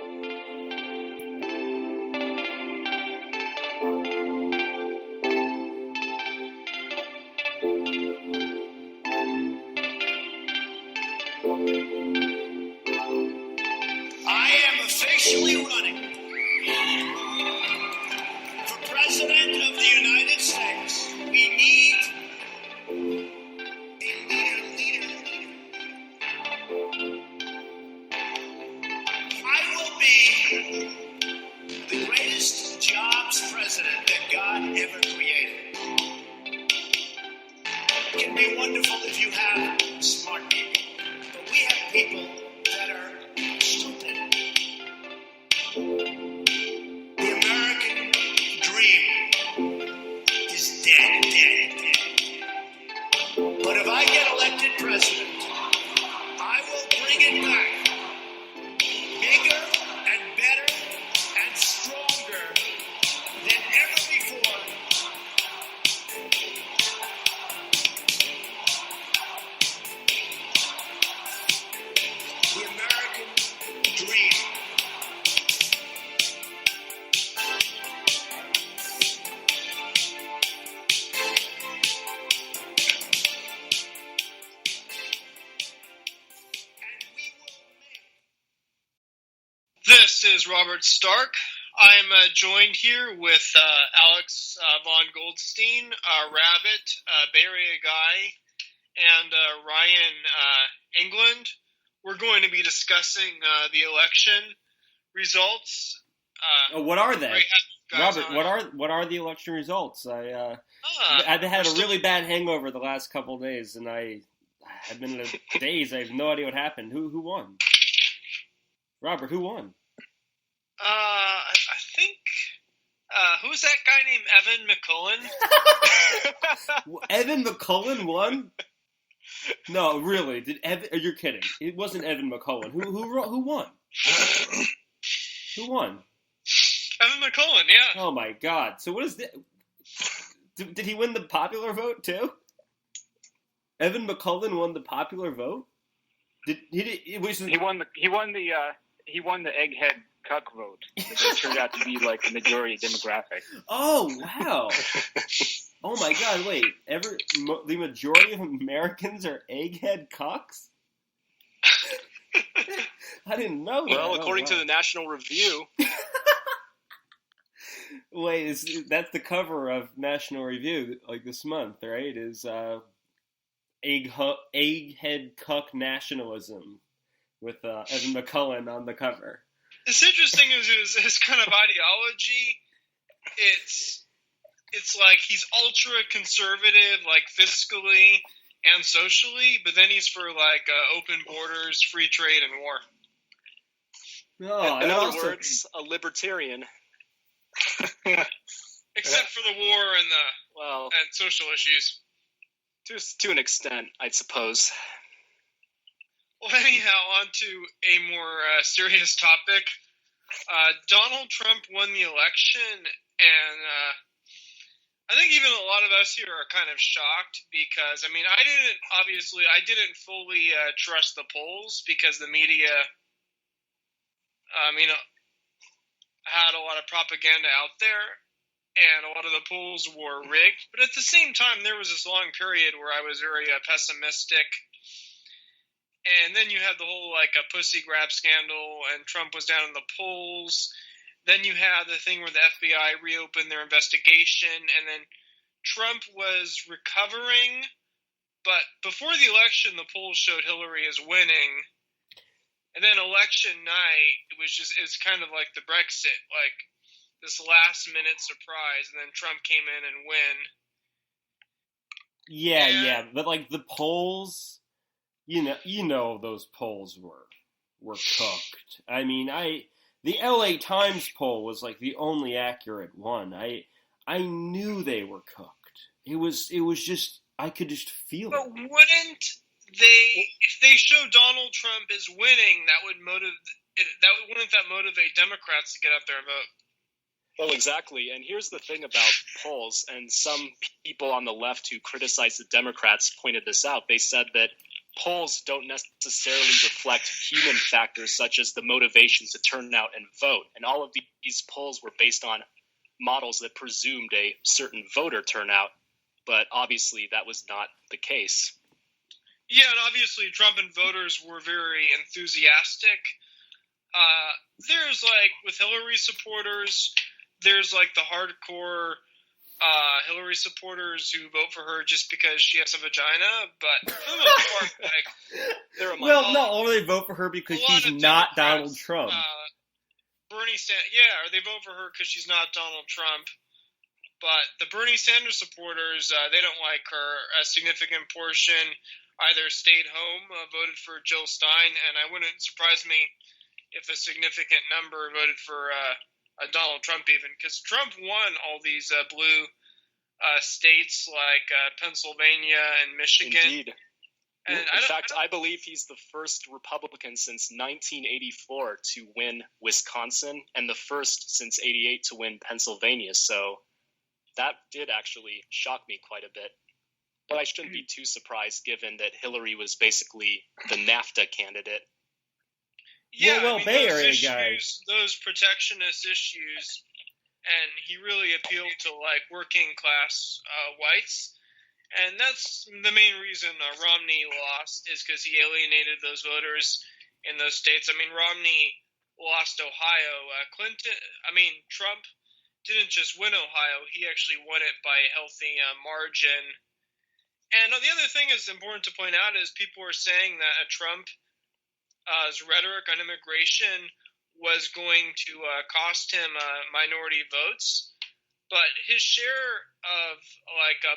I am officially running for President of the United States. We need a leader. I will be the greatest jobs president that God ever created. It can be wonderful if you have smart people, but we have people that are stupid. The American dream is dead. But if I get elected president, I will bring it back bigger and better and stronger than ever before. The American dream. This is Robert Stark. I'm joined here with Alex von Goldstein, Rabbit, Bay Area guy, and Ryan England. We're going to be discussing the election results. What are they? Robert, on. what are the election results? I've had a really bad hangover the last couple of days, and I've been in a daze. I have no idea what happened. Who won? Robert, who won? I think who's that guy named Evan McCullen? Evan McCullen won? No, really? You're kidding? It wasn't Evan McCullen. Who won? Who won? Evan McCullen, yeah. Oh my God! So what is this? Did he win the popular vote too? Evan McCullen won the popular vote. He won the egghead cuck vote. It turned out to be like the majority demographic. Oh wow! Oh my God! Wait, the majority of Americans are egghead cucks? I didn't know that. Well, according to the National Review. Wait, that's the cover of National Review like this month, right? Is egghead cuck nationalism with Evan McCullen on the cover. It's interesting is his kind of ideology. It's like he's ultra conservative, like fiscally and socially, but then he's for like open borders, free trade, and war. No, in other words, a libertarian. Except for the war and and social issues. To an extent, I suppose. Well, anyhow, on to a more serious topic. Donald Trump won the election, and I think even a lot of us here are kind of shocked because, I mean, I didn't fully trust the polls because the media, had a lot of propaganda out there, and a lot of the polls were rigged. But at the same time, there was this long period where I was very pessimistic. And then you had the whole, pussy grab scandal, and Trump was down in the polls. Then you had the thing where the FBI reopened their investigation, and then Trump was recovering. But before the election, the polls showed Hillary as winning. And then election night, it's kind of like the Brexit, like this last-minute surprise, and then Trump came in and win. Yeah, but the polls, you know those polls were cooked. I mean, the LA Times poll was the only accurate one. I knew they were cooked. It was just, I could just feel it. But wouldn't if they show Donald Trump is winning, wouldn't that motivate Democrats to get out there and vote? Well, exactly. And here's the thing about polls, and some people on the left who criticize the Democrats pointed this out. They said that polls don't necessarily reflect human factors such as the motivation to turn out and vote. And all of these polls were based on models that presumed a certain voter turnout, but obviously that was not the case. Yeah, and obviously Trump and voters were very enthusiastic. There's like with Hillary supporters, there's like the hardcore Hillary supporters who vote for her just because she has a vagina, but for the most part, like, or they vote for her because she's not Donald Trump. Bernie Sanders, yeah, or they vote for her because she's not Donald Trump. But the Bernie Sanders supporters, they don't like her. A significant portion either stayed home, voted for Jill Stein, and it wouldn't surprise me if a significant number voted for Donald Trump even, because Trump won all these blue states like Pennsylvania and Michigan. Indeed. And in fact, I believe he's the first Republican since 1984 to win Wisconsin and the first since '88 to win Pennsylvania. So that did actually shock me quite a bit. But I shouldn't be too surprised given that Hillary was basically the NAFTA candidate. Yeah, well, Bay Area guys, those protectionist issues, and he really appealed to like working class whites. And that's the main reason Romney lost, is because he alienated those voters in those states. I mean, Romney lost Ohio. Trump didn't just win Ohio. He actually won it by a healthy margin. And the other thing is important to point out is people are saying that Trump's rhetoric on immigration was going to cost him minority votes. But his share of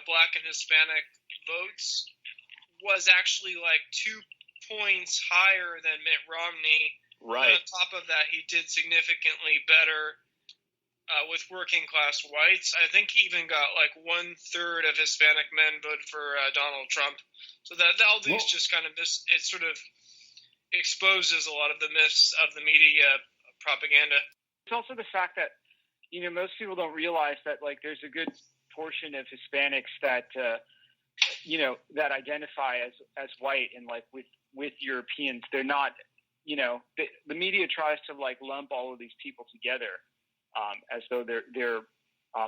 black and Hispanic votes was actually 2 points higher than Mitt Romney. Right. And on top of that, he did significantly better with working class whites. I think he even got 1/3 of Hispanic men voted for Donald Trump. So that all these just kind of it sort of exposes a lot of the myths of the media propaganda. It's also the fact that most people don't realize that there's a good portion of Hispanics that that identify as white and with Europeans. They're not, the media tries to lump all of these people together as though they're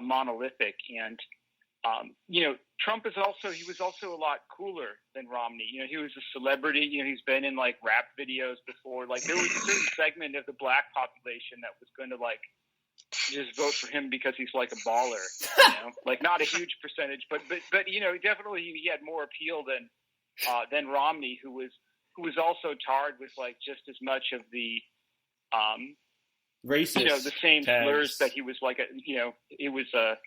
monolithic. And Trump was also a lot cooler than Romney. He was a celebrity. He's been in rap videos before. There was a certain segment of the black population that was going to just vote for him because he's a baller, not a huge percentage, but definitely he had more appeal than Romney, who was also tarred with just as much of the racist, the same tags. slurs that he was he was a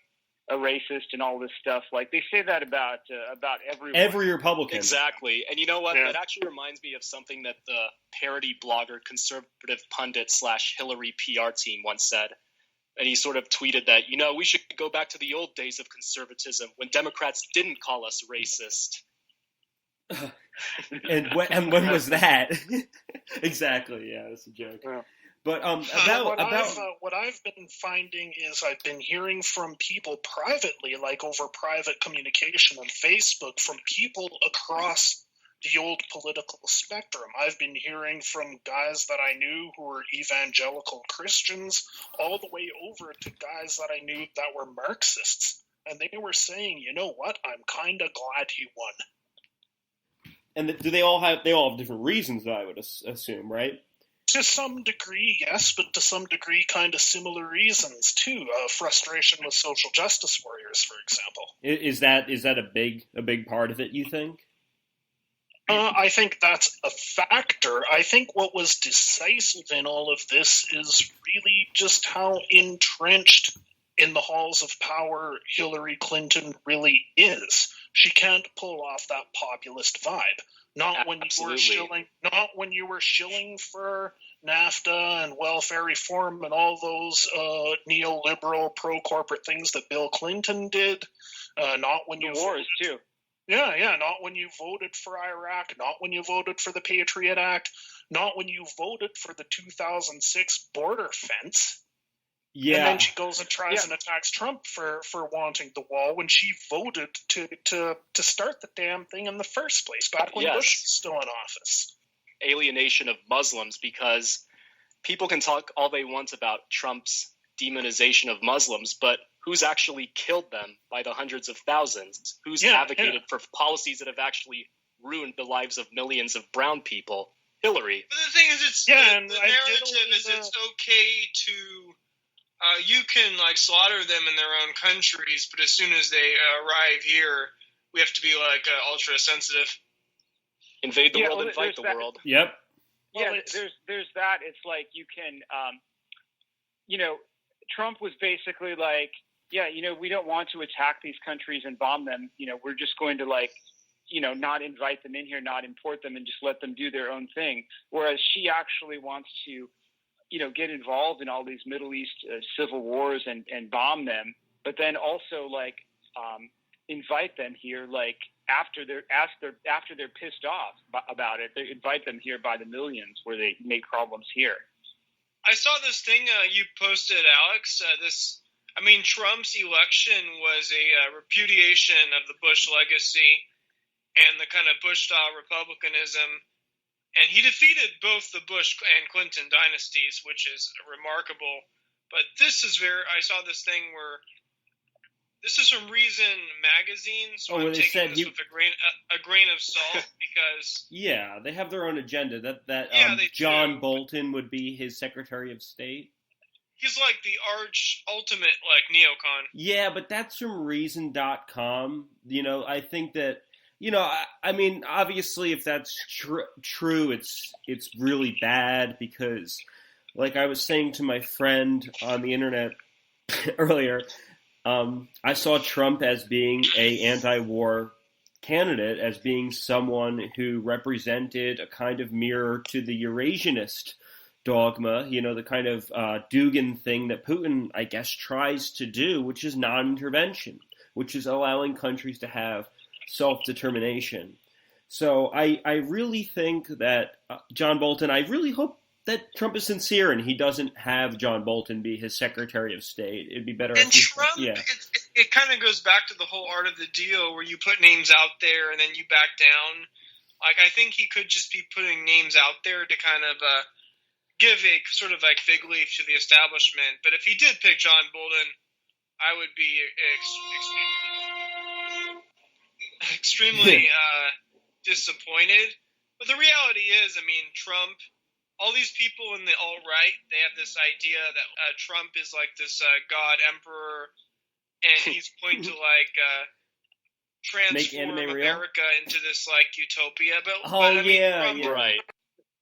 racist and all this stuff. They say that about everyone. Every Republican. Exactly. And you know what? Yeah. That actually reminds me of something that the parody blogger, conservative pundit / Hillary PR team once said. And he sort of tweeted that, we should go back to the old days of conservatism when Democrats didn't call us racist. and when was that? Exactly. Yeah, that's a joke. Yeah. But what I've been finding is I've been hearing from people privately, over private communication on Facebook, from people across the old political spectrum. I've been hearing from guys that I knew who were evangelical Christians, all the way over to guys that I knew that were Marxists. And they were saying, you know what, I'm kind of glad he won. And do they all have different reasons, I would assume, right? To some degree, yes, but to some degree, kind of similar reasons, too. Frustration with social justice warriors, for example. Is that a big part of it, you think? I think that's a factor. I think what was decisive in all of this is really just how entrenched in the halls of power Hillary Clinton really is. She can't pull off that populist vibe. Not when you were shilling for NAFTA and welfare reform and all those neoliberal pro-corporate things that Bill Clinton did. Not when you wars too. Yeah, not when you voted for Iraq, not when you voted for the Patriot Act, not when you voted for the 2006 border fence. Yeah. And then she goes and tries and attacks Trump for wanting the wall when she voted to start the damn thing in the first place, back when Bush was still in office. Alienation of Muslims, because people can talk all they want about Trump's demonization of Muslims, but who's actually killed them by the hundreds of thousands? Who's advocated for policies that have actually ruined the lives of millions of brown people? Hillary. But the thing is, the narrative is it's okay to you can like slaughter them in their own countries, but as soon as they arrive here, we have to be like ultra sensitive. Invade the world, invite the world. Yep. Yeah, there's that. It's like you can, Trump was basically like, we don't want to attack these countries and bomb them. We're just going to not invite them in here, not import them, and just let them do their own thing. Whereas she actually wants to, get involved in all these Middle East civil wars and bomb them, but then also invite them here, after they're pissed off about it, they invite them here by the millions, where they make problems here. I saw this thing you posted, Alex. Trump's election was a repudiation of the Bush legacy and the kind of Bush-style republicanism. And he defeated both the Bush and Clinton dynasties, which is remarkable. But I saw this thing where this is from Reason magazine, so I'm taking this with a grain of salt because they have their own agenda. John Bolton would be his Secretary of State. He's like the ultimate neocon. Yeah, but that's from Reason.com. I think that. Obviously, if that's true, it's really bad because, like I was saying to my friend on the internet earlier, I saw Trump as being a anti-war candidate, as being someone who represented a kind of mirror to the Eurasianist dogma, the kind of Dugin thing that Putin, I guess, tries to do, which is non-intervention, which is allowing countries to have self-determination. So I really think that John Bolton, I really hope that Trump is sincere and he doesn't have John Bolton be his Secretary of State. It'd be better if Trump, it kind of goes back to the whole art of the deal where you put names out there and then you back down. I think he could just be putting names out there to kind of give a sort of fig leaf to the establishment. But if he did pick John Bolton, I would be extremely disappointed. But the reality is, Trump, all these people in the alt-right, they have this idea that Trump is like this god emperor, and he's going to transform America into this utopia. Trump, right.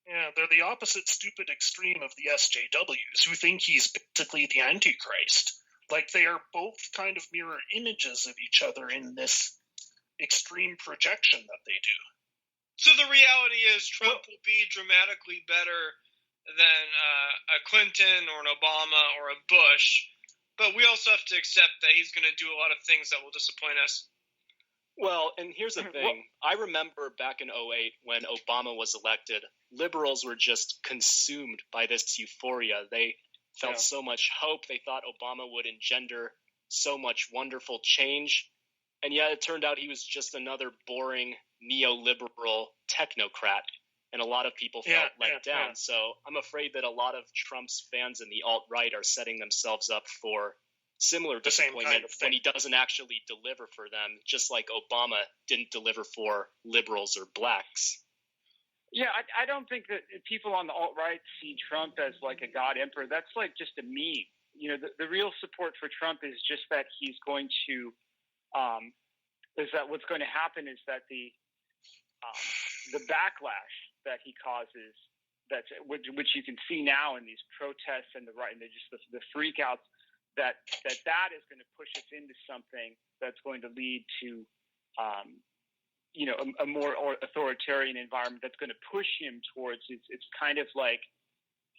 Yeah, they're the opposite stupid extreme of the SJWs, who think he's basically the Antichrist. They are both kind of mirror images of each other in this extreme projection that they do. So the reality is Trump will be dramatically better than a Clinton or an Obama or a Bush, but we also have to accept that he's going to do a lot of things that will disappoint us. Well, and here's the thing. I remember back in 2008 when Obama was elected, liberals were just consumed by this euphoria. They felt so much hope. They thought Obama would engender so much wonderful change. And yet it turned out he was just another boring neoliberal technocrat. And a lot of people felt let down. So I'm afraid that a lot of Trump's fans in the alt-right are setting themselves up for similar disappointment when he doesn't actually deliver for them, just like Obama didn't deliver for liberals or blacks. Yeah, I don't think that people on the alt-right see Trump as a god emperor. That's just a meme. The real support for Trump is just that he's going to is that what's going to happen is that the backlash that he causes, which you can see now in these protests and the freakouts, that is going to push us into something that's going to lead to a more authoritarian environment that's going to push him towards it's kind of like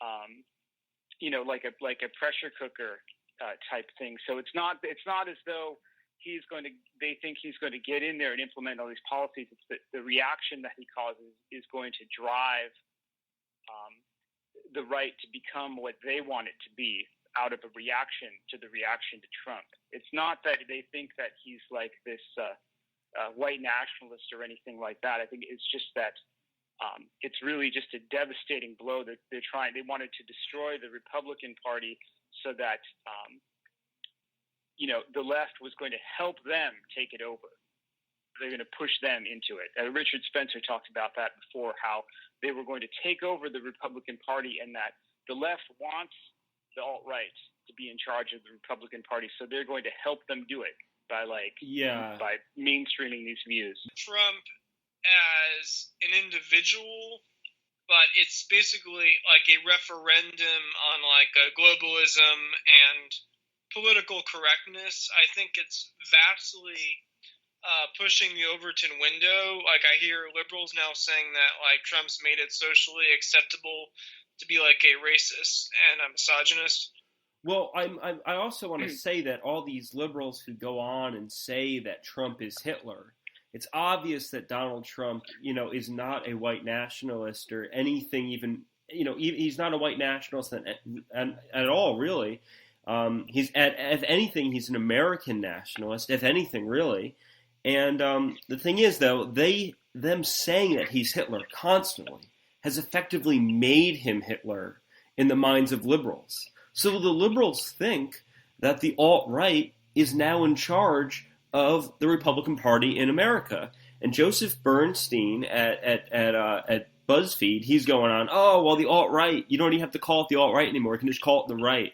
a pressure cooker type thing. So it's not as though they think he's going to get in there and implement all these policies. It's the reaction that he causes is going to drive the right to become what they want it to be. out of a reaction to the reaction to Trump. It's not that they think that he's like this white nationalist or anything like that. I think it's just that it's really just a devastating blow that they wanted to destroy the Republican Party so that the left was going to help them take it over. They're going to push them into it. Richard Spencer talked about that before, how they were going to take over the Republican Party and that the left wants the alt-right to be in charge of the Republican Party, so they're going to help them do it by mainstreaming these views. Trump as an individual, but it's basically like a referendum on like globalism and political correctness. I think it's vastly pushing the Overton window. Like I hear liberals now saying that like Trump's made it socially acceptable to be like a racist and a misogynist. Well, I also want to say that all these liberals who go on and say that Trump is Hitler, it's obvious that Donald Trump, is not a white nationalist or anything. Even he's not a white nationalist at all, really. If anything, he's an American nationalist, if anything, really. And the thing is, though, them saying that he's Hitler constantly has effectively made him Hitler in the minds of liberals. So the liberals think that the alt-right is now in charge of the Republican Party in America. And Joseph Bernstein at BuzzFeed, he's going on, oh, well, the alt-right, you don't even have to call it the alt-right anymore. You can just call it the right.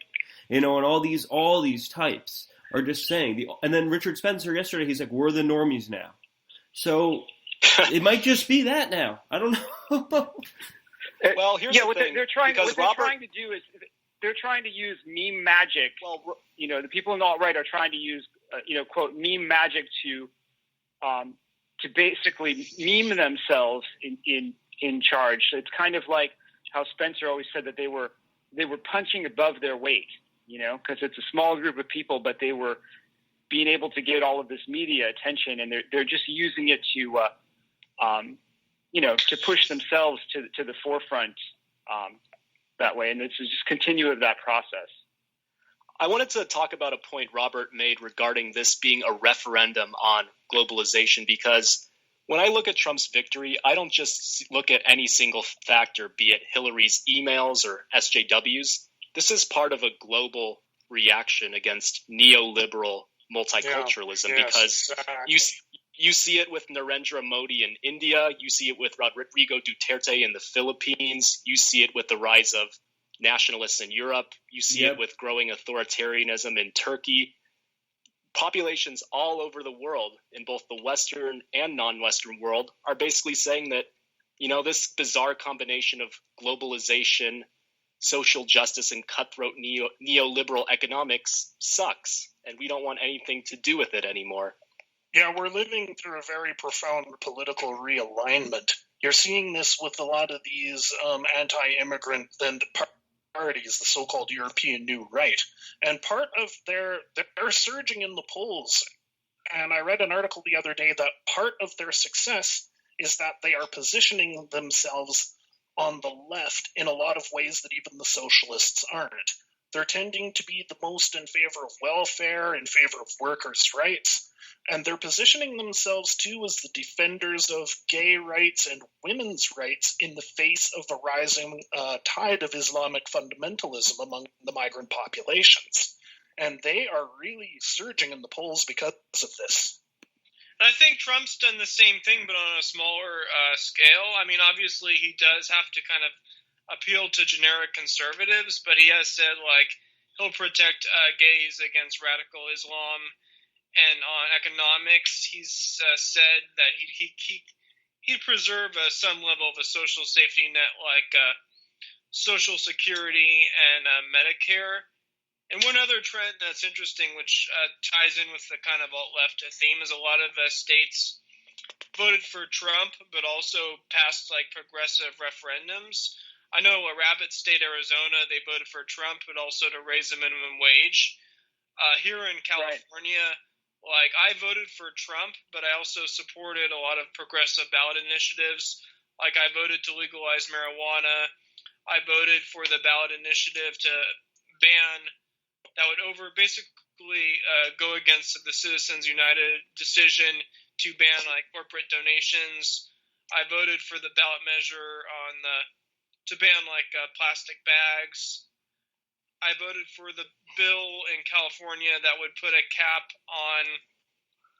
And all these types are just saying. And then Richard Spencer yesterday, he's like, we're the normies now. So it might just be that now. I don't know. Well, here's the thing. What they're trying to do is they're trying to use meme magic. Well, the people in the alt-right are trying to use, quote, meme magic to basically meme themselves in charge. It's kind of like how Spencer always said that they were punching above their weight, because it's a small group of people, but they were being able to get all of this media attention, and they're just using it to push themselves to the forefront that way. And it's just continue that process. I wanted to talk about a point Robert made regarding this being a referendum on globalization, because when I look at Trump's victory, I don't just look at any single factor, be it Hillary's emails or SJWs. This is part of a global reaction against neoliberal multiculturalism, because you see it with Narendra Modi in India, you see it with Rodrigo Duterte in the Philippines, you see it with the rise of nationalists in Europe, you see it with growing authoritarianism in Turkey. Populations all over the world, in both the Western and non-Western world, are basically saying that, this bizarre combination of globalization, social justice, and cutthroat neoliberal economics sucks, and we don't want anything to do with it anymore. Yeah, we're living through a very profound political realignment. You're seeing this with a lot of these anti-immigrant parties, the so-called European New Right. And part of they're surging in the polls. And I read an article the other day that part of their success is that they are positioning themselves on the left in a lot of ways that even the socialists aren't. They're tending to be the most in favor of welfare, in favor of workers' rights, and they're positioning themselves too as the defenders of gay rights and women's rights in the face of a rising tide of Islamic fundamentalism among the migrant populations. And they are really surging in the polls because of this. I think Trump's done the same thing, but on a smaller scale. I mean, obviously, he does have to kind of appeal to generic conservatives, but he has said, like, he'll protect gays against radical Islam. And on economics, he's said that he'd preserve some level of a social safety net, like Social Security and Medicare. And one other trend that's interesting, which ties in with the kind of alt-left theme, is a lot of states voted for Trump, but also passed like progressive referendums. I know a rabbit state, Arizona, they voted for Trump, but also to raise the minimum wage. Here in California, like I voted for Trump, but I also supported a lot of progressive ballot initiatives. Like I voted to legalize marijuana. I voted for the ballot initiative to ban that would go against the Citizens United decision to ban like corporate donations. I voted for the ballot measure to ban like plastic bags. I voted for the bill in California that would put a cap on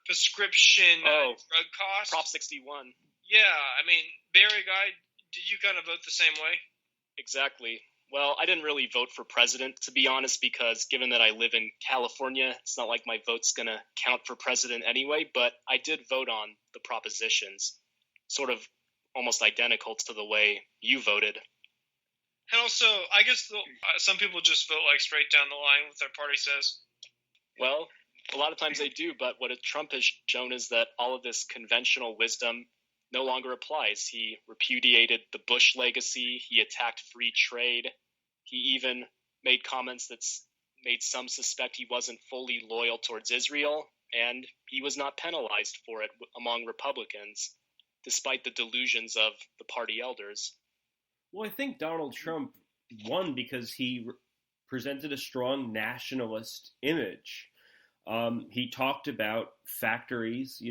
prescription drug costs. Prop 61. Yeah, I mean, Barry Guy, did you kind of vote the same way? Exactly. Well, I didn't really vote for president, to be honest, because given that I live in California, it's not like my vote's going to count for president anyway, but I did vote on the propositions, sort of almost identical to the way you voted. And also, I guess some people just vote like straight down the line what their party says. Well, a lot of times they do, but what Trump has shown is that all of this conventional wisdom no longer applies. He repudiated the Bush legacy. He attacked free trade. He even made comments that made some suspect he wasn't fully loyal towards Israel, and he was not penalized for it among Republicans, despite the delusions of the party elders. Well, I think Donald Trump won because he presented a strong nationalist image. He talked about factories,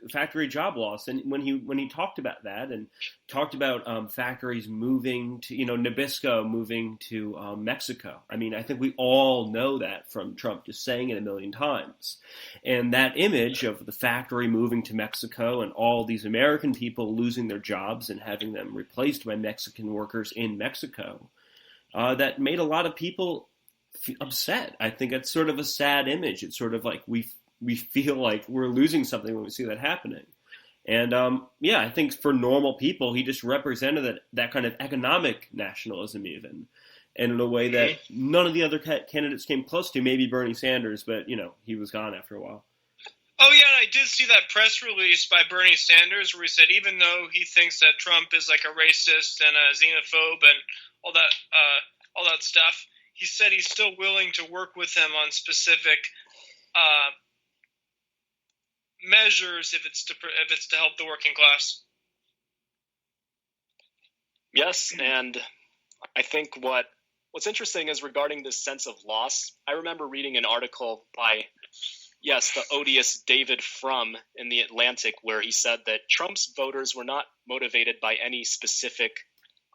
factory job loss, and when he talked about that and talked about factories moving to, Nabisco moving to Mexico. I mean, I think we all know that from Trump just saying it a million times, and that image of the factory moving to Mexico and all these American people losing their jobs and having them replaced by Mexican workers in Mexico, that made a lot of people upset. I think it's sort of a sad image. It's sort of like we feel like we're losing something when we see that happening. And I think for normal people, he just represented that kind of economic nationalism even, and in a way that none of the other candidates came close to. Maybe Bernie Sanders, but he was gone after a while. Oh yeah, and I did see that press release by Bernie Sanders where he said even though he thinks that Trump is like a racist and a xenophobe and all that stuff, he said he's still willing to work with him on specific measures if it's to help the working class. Yes, and I think what's interesting is regarding this sense of loss. I remember reading an article by, the odious David Frum in The Atlantic, where he said that Trump's voters were not motivated by any specific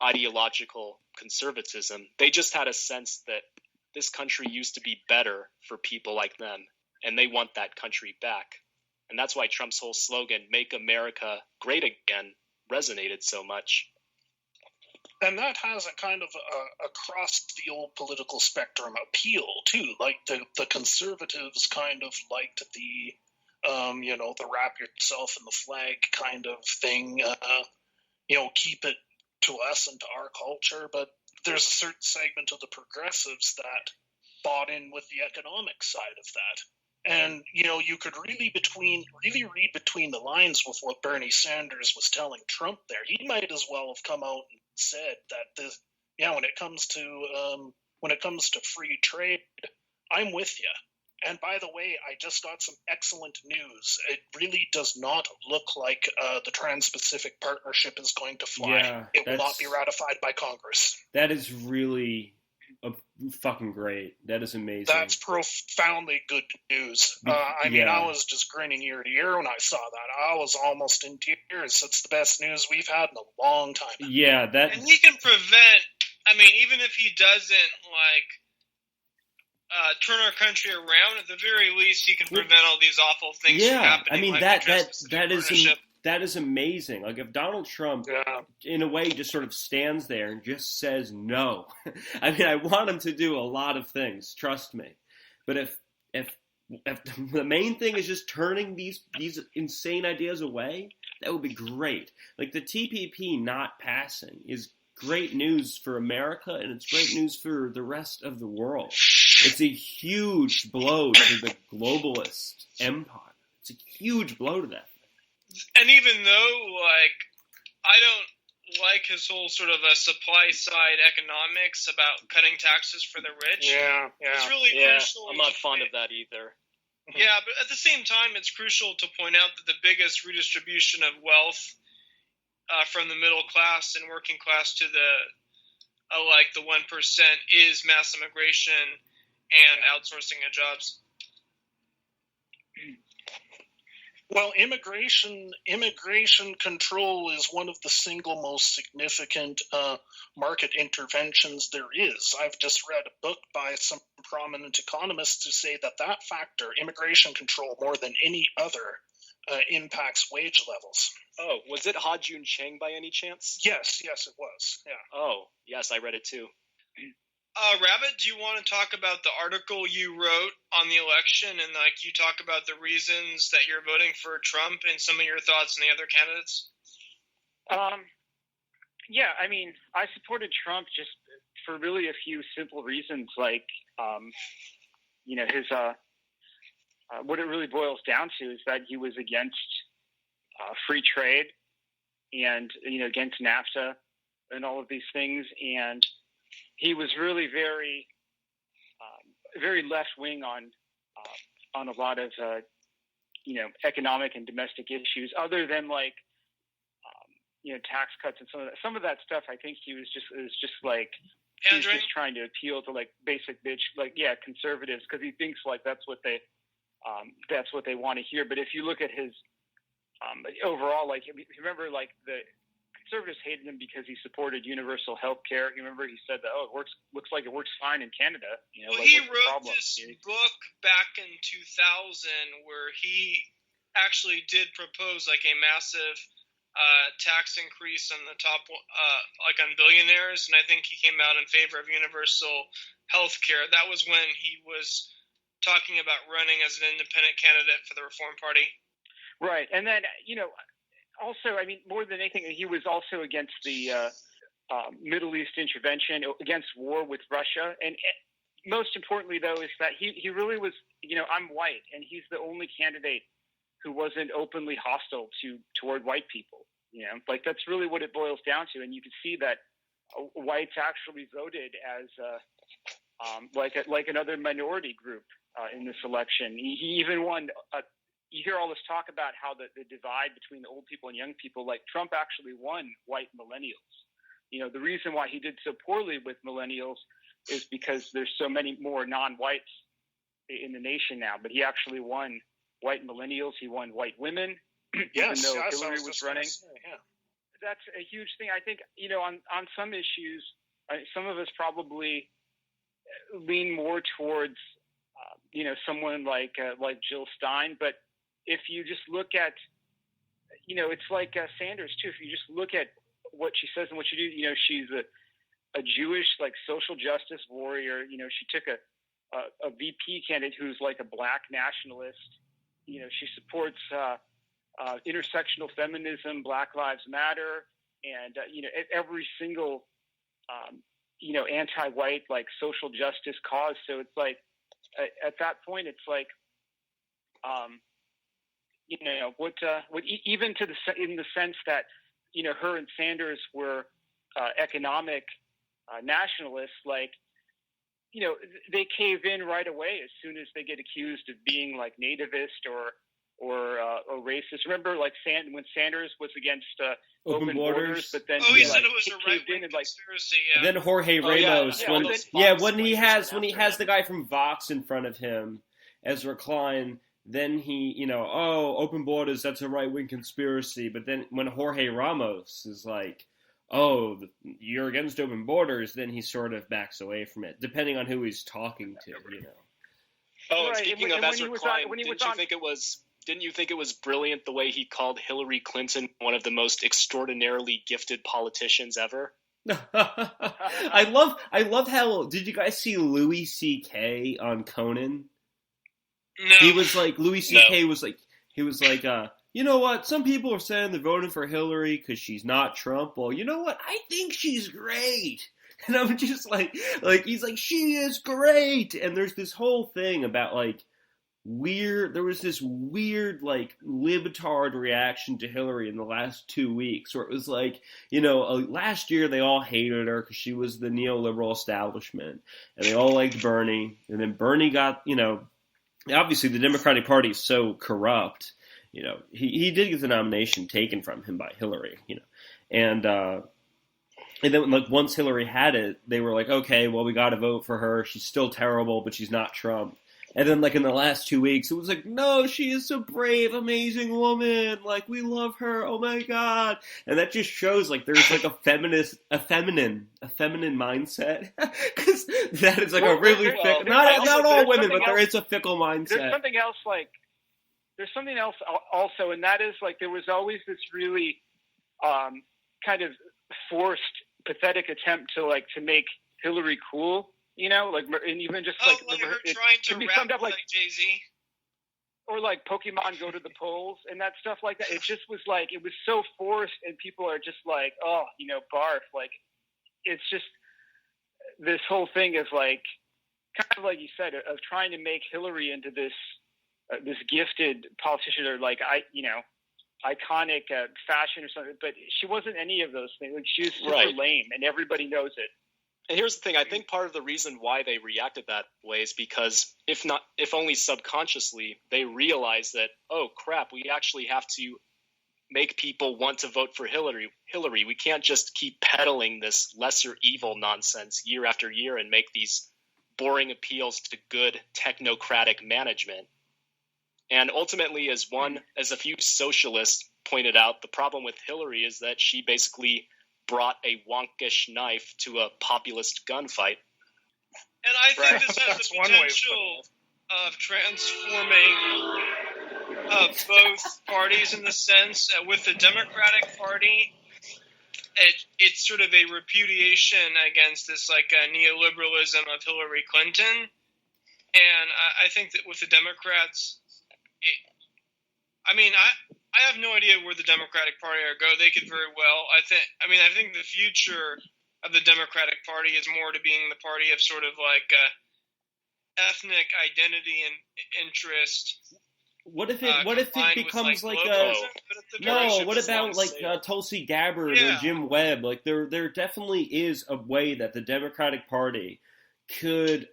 ideological conservatism. They just had a sense that this country used to be better for people like them, and they want that country back. And that's why Trump's whole slogan, "Make America Great Again," resonated so much. And that has a kind of across the old political spectrum appeal too. Like the conservatives kind of liked the wrap yourself in the flag kind of thing. Keep it to us and to our culture. But there's a certain segment of the progressives that bought in with the economic side of that. And, you could really read between the lines with what Bernie Sanders was telling Trump there. He might as well have come out and said that when it comes to free trade, I'm with you. And by the way, I just got some excellent news. It really does not look like the Trans-Pacific Partnership is going to fly. Yeah, it will not be ratified by Congress. That is really fucking great. That is amazing. That's profoundly good news. I was just grinning ear to ear when I saw that. I was almost in tears. It's the best news we've had in a long time. Yeah, and he can prevent. I mean, even if he doesn't turn our country around, at the very least, he can prevent all these awful things from happening. I mean, like that is amazing. Like if Donald Trump, in a way, just sort of stands there and just says no. I mean, I want him to do a lot of things. Trust me. But if the main thing is just turning these insane ideas away, that would be great. Like the TPP not passing is great news for America, and it's great news for the rest of the world. It's a huge blow to the globalist empire. It's a huge blow to that. And even though, I don't like his whole sort of a supply side economics about cutting taxes for the rich. Yeah. It's really crucial. I'm not fond of that either. Yeah, but at the same time, it's crucial to point out that the biggest redistribution of wealth from the middle class and working class to the 1% is mass immigration and outsourcing of jobs. Well, immigration control is one of the single most significant market interventions there is. I've just read a book by some prominent economists who say that factor, immigration control, more than any other, impacts wage levels. Oh, was it Ha Jun Chang by any chance? Yes, it was. Yeah. Oh, yes, I read it too. Rabbit, do you want to talk about the article you wrote on the election and you talk about the reasons that you're voting for Trump and some of your thoughts on the other candidates? Yeah, I mean, I supported Trump just for really a few simple reasons, his what it really boils down to is that he was against free trade and against NAFTA and all of these things, and he was really very, very left wing on a lot of economic and domestic issues. Other than tax cuts and some of that stuff, I think he was just trying to appeal to basic bitch conservatives, because he thinks that's what they want to hear. But if you look at his overall, remember the conservatives hated him because he supported universal health care. You remember he said that, looks like it works fine in Canada. He wrote this book back in 2000 where he actually did propose a massive tax increase on the top, on billionaires, and I think he came out in favor of universal health care. That was when he was talking about running as an independent candidate for the Reform Party. Right, and then also, I mean, more than anything, he was also against the Middle East intervention, against war with Russia. And most importantly, though, is that he really was, I'm white, and he's the only candidate who wasn't openly hostile toward white people. That's really what it boils down to. And you can see that whites actually voted as another minority group in this election. He even won. You hear all this talk about how the divide between the old people and young people, Trump actually won white millennials. The reason why he did so poorly with millennials is because there's so many more non-whites in the nation now, but he actually won white millennials. He won white women, even though Hillary was running. That's a huge thing. I think, on some issues, some of us probably lean more towards, someone like Jill Stein, but if you just look at, it's like Sanders too. If you just look at what she says and what she do, she's a Jewish social justice warrior. She took a VP candidate who's a black nationalist. She supports intersectional feminism, Black Lives Matter, and every single anti-white social justice cause. So it's at that point, it's even in the sense that her and Sanders were economic nationalists, they cave in right away as soon as they get accused of being nativist or racist. Remember, when Sanders was against open borders, but then he said it was a right-wing conspiracy. Yeah. And then Jorge Ramos, when he has the guy from Vox in front of him, Ezra Klein. Then he, open borders, that's a right-wing conspiracy. But then when Jorge Ramos is you're against open borders, then he sort of backs away from it, depending on who he's talking to, Oh, right. Speaking of Ezra Klein, didn't you think it was brilliant the way he called Hillary Clinton one of the most extraordinarily gifted politicians ever? I love how, did you guys see Louis C.K. on Conan? No. He was Louis C.K. was he was you know what? Some people are saying they're voting for Hillary because she's not Trump. Well, you know what? I think she's great. And I'm just he's she is great. And there's this whole thing about there was this weird libtard reaction to Hillary in the last 2 weeks where it was last year they all hated her because she was the neoliberal establishment and they all liked Bernie. And then Bernie got, obviously the Democratic Party is so corrupt, he did get the nomination taken from him by Hillary, and And then, like, once Hillary had it, they were like, okay, well, we got to vote for her. She's still terrible, but she's not Trump. And then, like, in the last 2 weeks, it was like, no, she is a brave, amazing woman. Like, we love her. Oh, my God. And that just shows, like, there's, like, a feminine mindset. Because that is, like, a really fickle... Not all women, but there is a fickle mindset. There's something else also, and that is, like, there was always this really kind of forced, pathetic attempt to make Hillary cool. You know, like, and even just like her trying to rap like Jay-Z, or like Pokemon go to the polls and that stuff like that. It just was like, it was so forced, and people are just like, oh, you know, barf. Like, it's just this whole thing of like, kind of like you said, of trying to make Hillary into this this gifted politician, or like iconic fashion or something. But she wasn't any of those things. Like, she was super lame, and everybody knows it. And here's the thing, I think part of the reason why they reacted that way is because, if only subconsciously, they realized that, oh crap, we actually have to make people want to vote for Hillary. We can't just keep peddling this lesser evil nonsense year after year and make these boring appeals to good technocratic management. And ultimately, as a few socialists pointed out, the problem with Hillary is that she basically brought a wonkish knife to a populist gunfight. And I think this has the potential of transforming both parties, in the sense that with the Democratic Party, it's sort of a repudiation against this like neoliberalism of Hillary Clinton. And I think that with the Democrats, I have no idea where the Democratic Party are go. They could very well. I think the future of the Democratic Party is more to being the party of sort of like ethnic identity and interest. What if it becomes like a What about like Tulsi Gabbard or Jim Webb? Like there definitely is a way that the Democratic Party could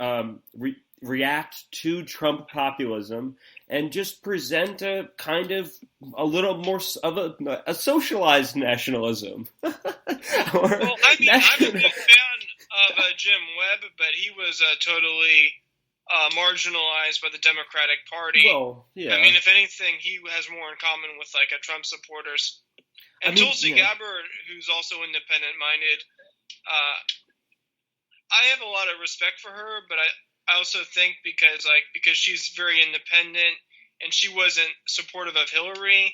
react to Trump populism and just present a kind of a little more of a socialized nationalism. I'm a big fan of Jim Webb, but he was totally marginalized by the Democratic Party. Well, yeah. I mean, if anything, he has more in common with like Trump supporters. And Tulsi Gabbard, who's also independent-minded, I have a lot of respect for her, but I also think because she's very independent and she wasn't supportive of Hillary,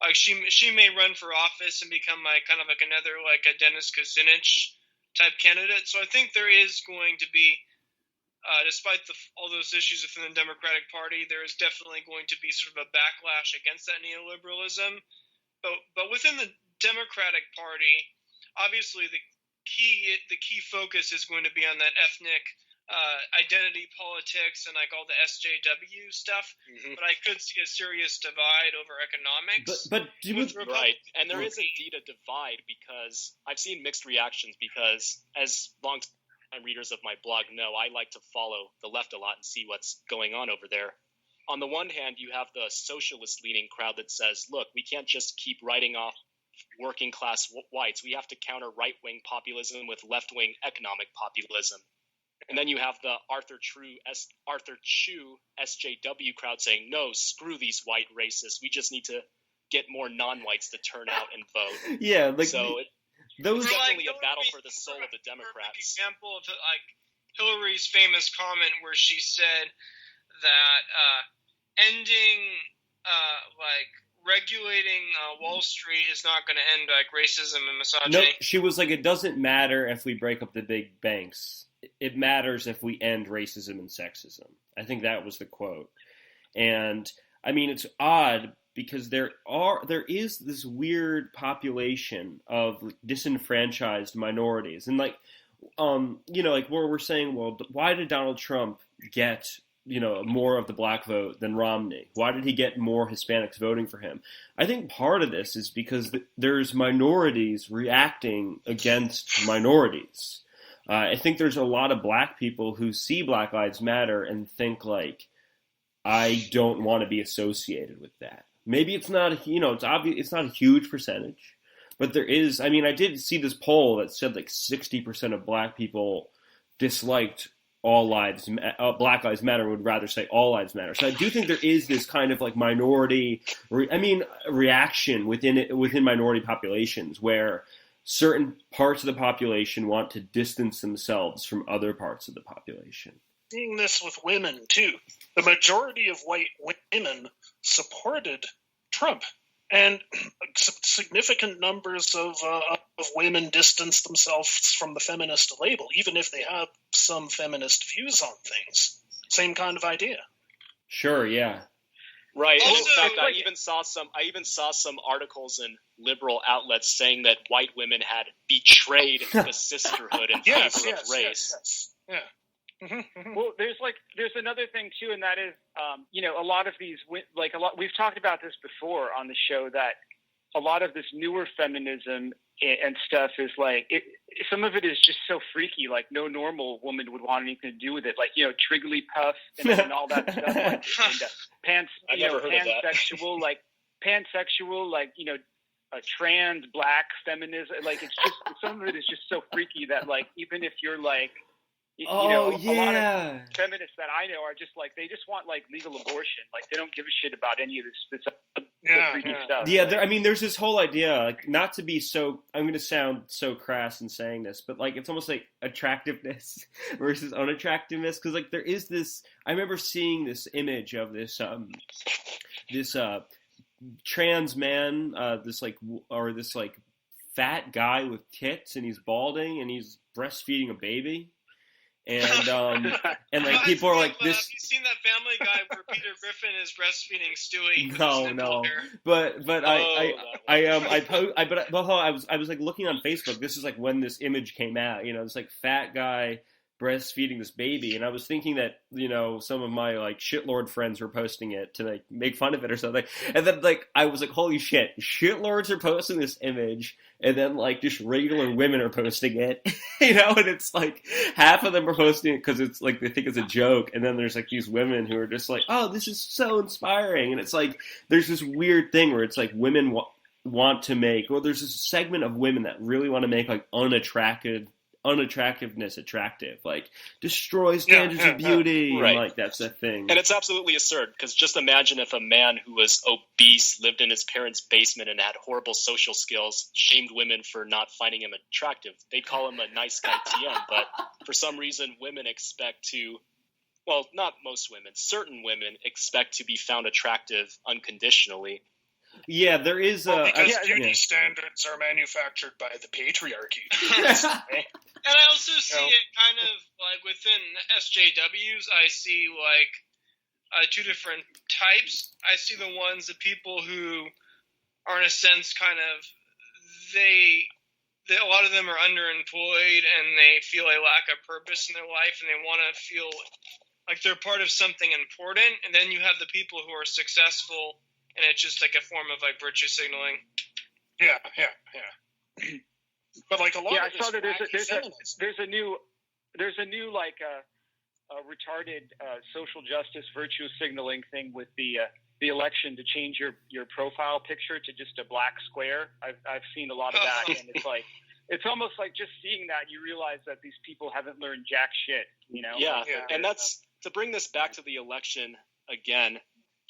like she may run for office and become like kind of like another like a Dennis Kucinich type candidate. So I think there is going to be, despite all those issues within the Democratic Party, there is definitely going to be sort of a backlash against that neoliberalism. But within the Democratic Party, obviously the key focus is going to be on that ethnic identity politics and like all the SJW stuff, but I could see a serious divide over economics. Right, and there is indeed a divide, because I've seen mixed reactions, because as long-time readers of my blog know, I like to follow the left a lot and see what's going on over there. On the one hand, you have the socialist-leaning crowd that says, look, we can't just keep writing off working-class whites. We have to counter right-wing populism with left-wing economic populism. And then you have the Arthur Chu SJW crowd saying, no, screw these white racists. We just need to get more non-whites to turn out and vote. Yeah, like those definitely a battle for the soul of the Democrats. Example of like Hillary's famous comment where she said that ending regulating Wall Street is not going to end like racism and misogyny. No, she was like, it doesn't matter if we break up the big banks. It matters if we end racism and sexism. I think that was the quote. And I mean, it's odd because there is this weird population of disenfranchised minorities. And like, like where we're saying, well, why did Donald Trump get, more of the black vote than Romney? Why did he get more Hispanics voting for him? I think part of this is because there's minorities reacting against minorities. I think there's a lot of black people who see Black Lives Matter and think like, I don't want to be associated with that. Maybe it's not, it's obvious, it's not a huge percentage, But there is, I mean, I did see this poll that said like 60% of black people disliked Black Lives Matter, would rather say all lives matter. So I do think there is this kind of like minority, reaction within minority populations where certain parts of the population want to distance themselves from other parts of the population. Seeing this with women too. The majority of white women supported Trump, and significant numbers of women distance themselves from the feminist label, even if they have some feminist views on things. Same kind of idea. Sure, yeah. Right, and in Also, fact, I even saw some articles in liberal outlets saying that white women had betrayed the sisterhood in favor of race. Yes. Yeah. Well, there's another thing too, and that is, a lot of these, we've talked about this before on the show, that a lot of this newer feminism and stuff is like, some of it is just so freaky, like no normal woman would want anything to do with it, like, Triggly Puff and all that stuff, like, and, pansexual, like pansexual, like, trans black feminism, like it's just, some of it is just so freaky that like, even if you're like, a lot of feminists that I know are just like, they just want like legal abortion. Like they don't give a shit about any of this freaky stuff. Yeah, there's this whole idea, like, not to be so, I'm going to sound so crass in saying this, but like it's almost like attractiveness versus unattractiveness, because like there is this, I remember seeing this image of this trans man, this fat guy with tits, and he's balding and he's breastfeeding a baby. And like people are like this. Have you seen that Family Guy where Peter Griffin is breastfeeding Stewie? No. But I was like looking on Facebook. This is like when this image came out. It's like fat guy breastfeeding this baby, and I was thinking that some of my like shitlord friends were posting it to like make fun of it or something, and then like I was like, holy shit, shitlords are posting this image, and then like just regular women are posting it, and it's like half of them are posting it because it's like they think it's a joke, and then there's like these women who are just like, oh, this is so inspiring, and it's like there's this weird thing where it's like women want to make, there's this segment of women that really want to make like unattractiveness attractive, like destroy standards of beauty, right. And like that's a thing. And it's absolutely absurd, because just imagine if a man who was obese, lived in his parents' basement, and had horrible social skills, shamed women for not finding him attractive. They'd call him a nice guy TM, but for some reason women expect to, well, not most women, certain women expect to be found attractive unconditionally. Yeah, there is because beauty standards are manufactured by the patriarchy. And I also see it kind of like within SJWs. I see like two different types. I see the ones, the people who are in a sense kind of a lot of them are underemployed and they feel a lack of purpose in their life, and they want to feel like they're part of something important. And then you have the people who are successful, and it's just like a form of like virtue signaling. Yeah. But like a lot of I saw that there's a new like retarded social justice virtue signaling thing with the election to change your profile picture to just a black square. I've seen a lot of that, and it's like, it's almost like just seeing that you realize that these people haven't learned jack shit. Yeah. And that's to bring this back to the election again.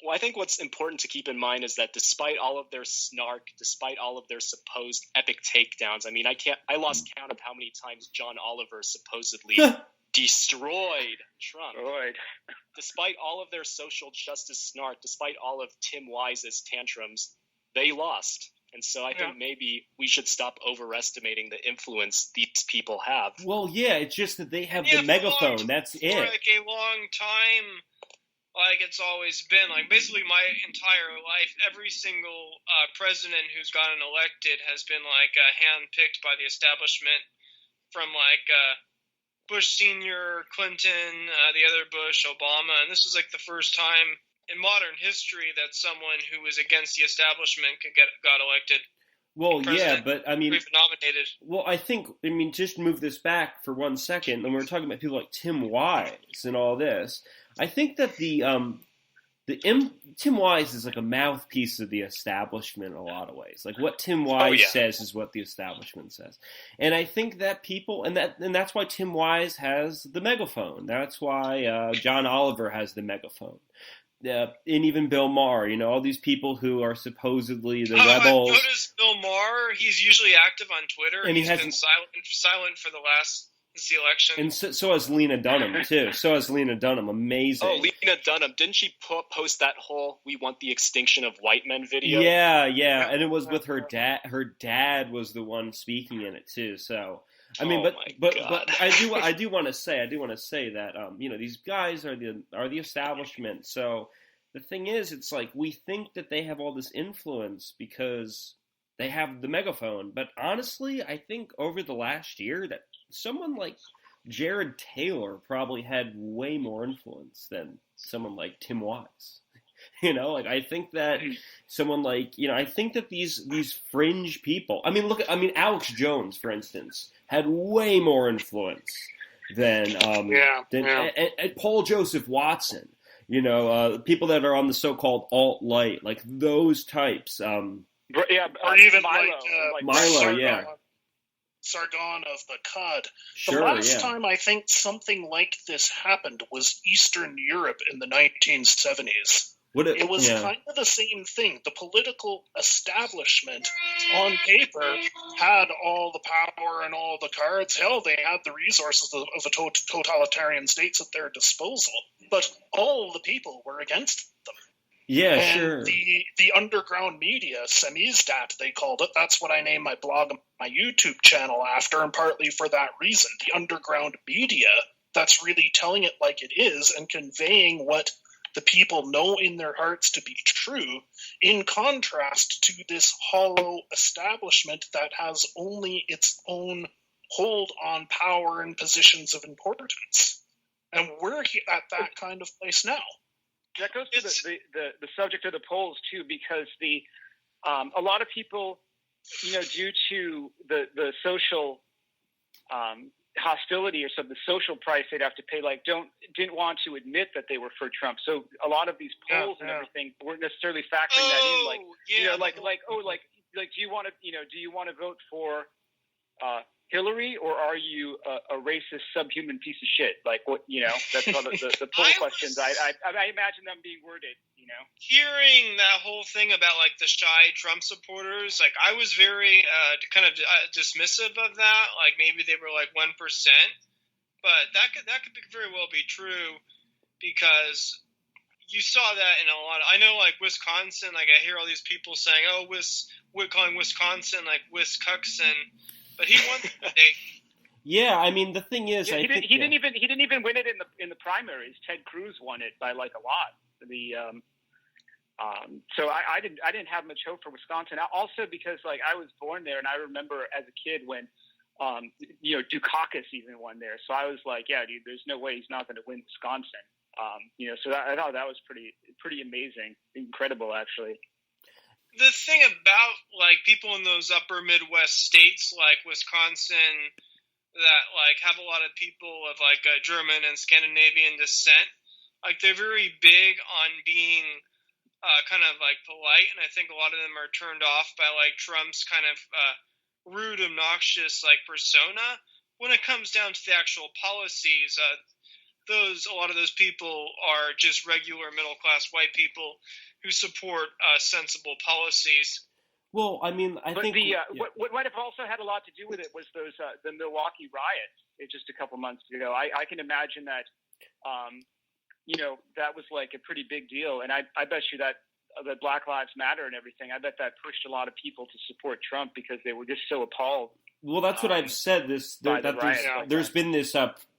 Well, I think what's important to keep in mind is that despite all of their snark, despite all of their supposed epic takedowns, I mean, I lost count of how many times John Oliver supposedly destroyed Trump. Despite all of their social justice snark, despite all of Tim Wise's tantrums, they lost. And so I think maybe we should stop overestimating the influence these people have. Well, yeah, it's just that they have the megaphone. That's it. For like a long time, like it's always been, like basically my entire life, every single president who's gotten elected has been like handpicked by the establishment, from like Bush Sr., Clinton, the other Bush, Obama, and this was like the first time in modern history that someone who was against the establishment got elected. Well, yeah, but I mean, nominated. Well, I mean, just move this back for 1 second, and we're talking about people like Tim Wise and all this. I think that Tim Wise is like a mouthpiece of the establishment in a lot of ways. Like what Tim Wise says is what the establishment says, and I think that people and that's why Tim Wise has the megaphone. That's why John Oliver has the megaphone. And even Bill Maher, all these people who are supposedly the rebels. I've noticed Bill Maher, he's usually active on Twitter, and he's been silent for the last the election. And so has Lena Dunham, too. Amazing. Oh, Lena Dunham. Didn't she post that whole "We want the extinction of white men" video? Yeah. And it was with her dad. Her dad was the one speaking in it, too. So, I mean, but I do want to say that, these guys are the establishment. So the thing is, it's like we think that they have all this influence because they have the megaphone. But honestly, I think over the last year that someone like Jared Taylor probably had way more influence than someone like Tim Wise. I think that someone like, I think that these fringe people, Alex Jones, for instance, had way more influence than Paul Joseph Watson, people that are on the so-called alt-right, like those types. Or even Milo, Sargon of the Cod. Sure, the last time I think something like this happened was Eastern Europe in the 1970s. It was kind of the same thing. The political establishment on paper had all the power and all the cards. Hell, they had the resources of a totalitarian states at their disposal. But all the people were against them. Yeah, and sure. The underground media, Samizdat, they called it. That's what I named my blog and my YouTube channel after, and partly for that reason. The underground media that's really telling it like it is and conveying what the people know in their hearts to be true, in contrast to this hollow establishment that has only its own hold on power and positions of importance. And we're at that kind of place now. That goes to the subject of the polls too, because a lot of people, due to the social hostility or some the social price they'd have to pay, didn't want to admit that they were for Trump. So a lot of these polls and everything weren't necessarily factoring that in. Do you want to vote for Hillary, or are you a racist, subhuman piece of shit? That's all the poll questions. I imagine them being worded. Hearing that whole thing about the shy Trump supporters, I was very kind of dismissive of that. Maybe they were 1%, but that could very well be true, because you saw that in a lot of, I know Wisconsin, I hear all these people saying, oh, we're calling Wisconsin Wiscuxon. But he won the state. Yeah, the thing is, he didn't even win it in the primaries. Ted Cruz won it by a lot. So I didn't have much hope for Wisconsin. Also because I was born there, and I remember as a kid when Dukakis even won there. So I was like, yeah, dude, there's no way he's not going to win Wisconsin. So I thought that was pretty amazing, incredible actually. The thing about people in those upper Midwest states like Wisconsin that have a lot of people of German and Scandinavian descent, they're very big on being kind of polite, and I think a lot of them are turned off by Trump's kind of rude, obnoxious persona. When it comes down to the actual policies, a lot of those people are just regular middle class white people who support sensible policies. Well, I think what might have also had a lot to do with it was those the Milwaukee riots just a couple months ago. I can imagine that that was a pretty big deal, and I bet you that the Black Lives Matter and everything, I bet that pushed a lot of people to support Trump because they were just so appalled. Well, that's what I've said. There's been this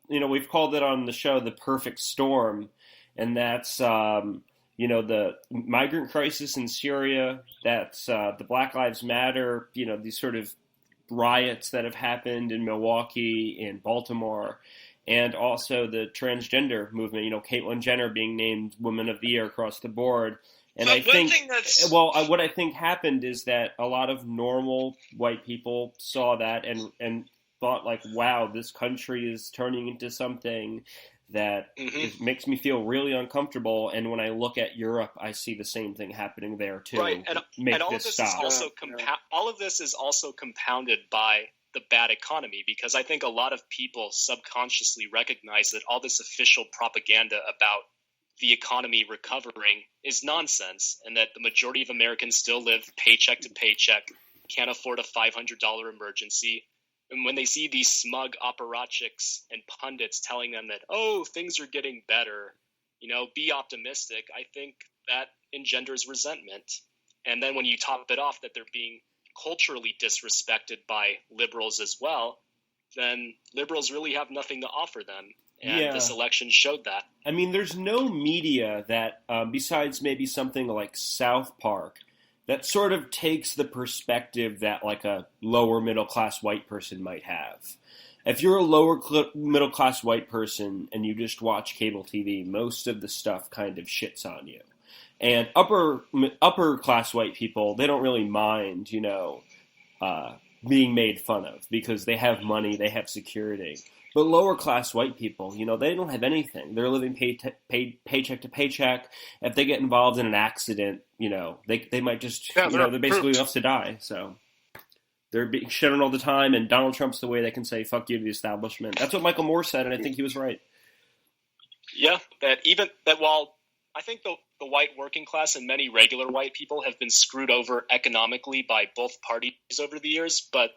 we've called it on the show the perfect storm, and that's the migrant crisis in Syria, that's the Black Lives Matter, these sort of riots that have happened in Milwaukee, in Baltimore, and also the transgender movement, Caitlyn Jenner being named Woman of the Year across the board. And what I think happened is that a lot of normal white people saw that and thought wow, this country is turning into something that it makes me feel really uncomfortable. And when I look at Europe, I see the same thing happening there too. Right, and all of this is also all of this is also compounded by the bad economy, because I think a lot of people subconsciously recognize that all this official propaganda about the economy recovering is nonsense, and that the majority of Americans still live paycheck to paycheck, can't afford a $500 emergency. And when they see these smug apparatchiks and pundits telling them that, oh, things are getting better, be optimistic, I think that engenders resentment. And then when you top it off that they're being culturally disrespected by liberals as well, then liberals really have nothing to offer them. And this election showed that. I mean, there's no media that, besides maybe something like South Park, that sort of takes the perspective that like a lower middle class white person might have. If you're a lower middle class white person and you just watch cable TV, most of the stuff kind of shits on you. And upper class white people, they don't really mind, being made fun of because they have money, they have security. But lower class white people, they don't have anything. They're living paycheck to paycheck. If they get involved in an accident, they might just, they're basically left to die. So they're being shit on all the time. And Donald Trump's the way they can say, fuck you to the establishment. That's what Michael Moore said, and I think he was right. Yeah, that while I think the white working class and many regular white people have been screwed over economically by both parties over the years, but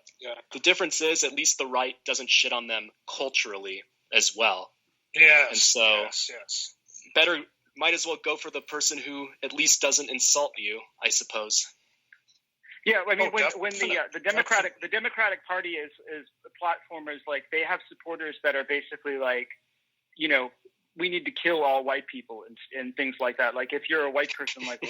the difference is at least the right doesn't shit on them culturally as well. Yes, and so yes. Might as well go for the person who at least doesn't insult you, I suppose. Yeah, I mean, when the Democratic Party is the platform is like they have supporters that are basically like, we need to kill all white people and things like that. Like if you're a white person, like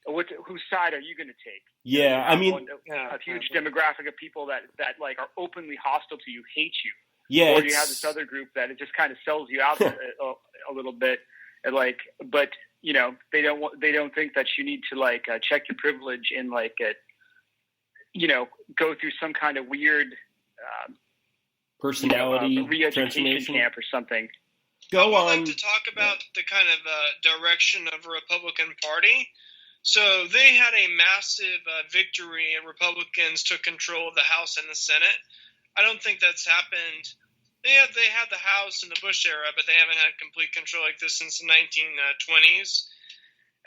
whose side are you going to take? Yeah, I mean, a huge demographic of people that like are openly hostile to you, hate you. Yeah, or you have this other group that it just kind of sells you out a little bit, and like, but they don't think that you need to like check your privilege and like go through some kind of weird personality re-education camp or something. I would like to talk about the kind of direction of the Republican Party. So they had a massive victory, and Republicans took control of the House and the Senate. I don't think that's happened. They had the House in the Bush era, but they haven't had complete control like this since the 1920s.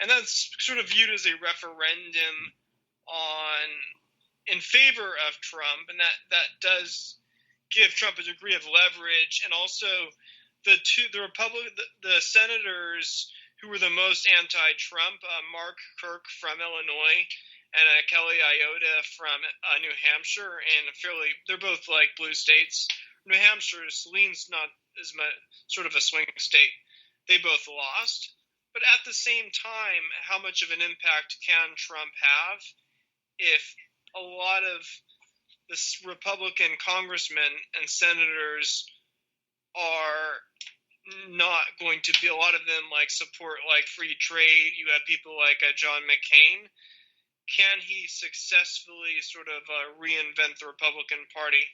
And that's sort of viewed as a referendum in favor of Trump, and that does give Trump a degree of leverage, and also the senators who were the most anti-Trump, Mark Kirk from Illinois and Kelly Iota from New Hampshire, and they're both like blue states. New Hampshire leans not as much, sort of a swing state. They both lost, but at the same time, how much of an impact can Trump have if a lot of the Republican congressmen and senators are not going to be, a lot of them like support like free trade. You have people like John McCain. Can he successfully sort of reinvent the Republican Party?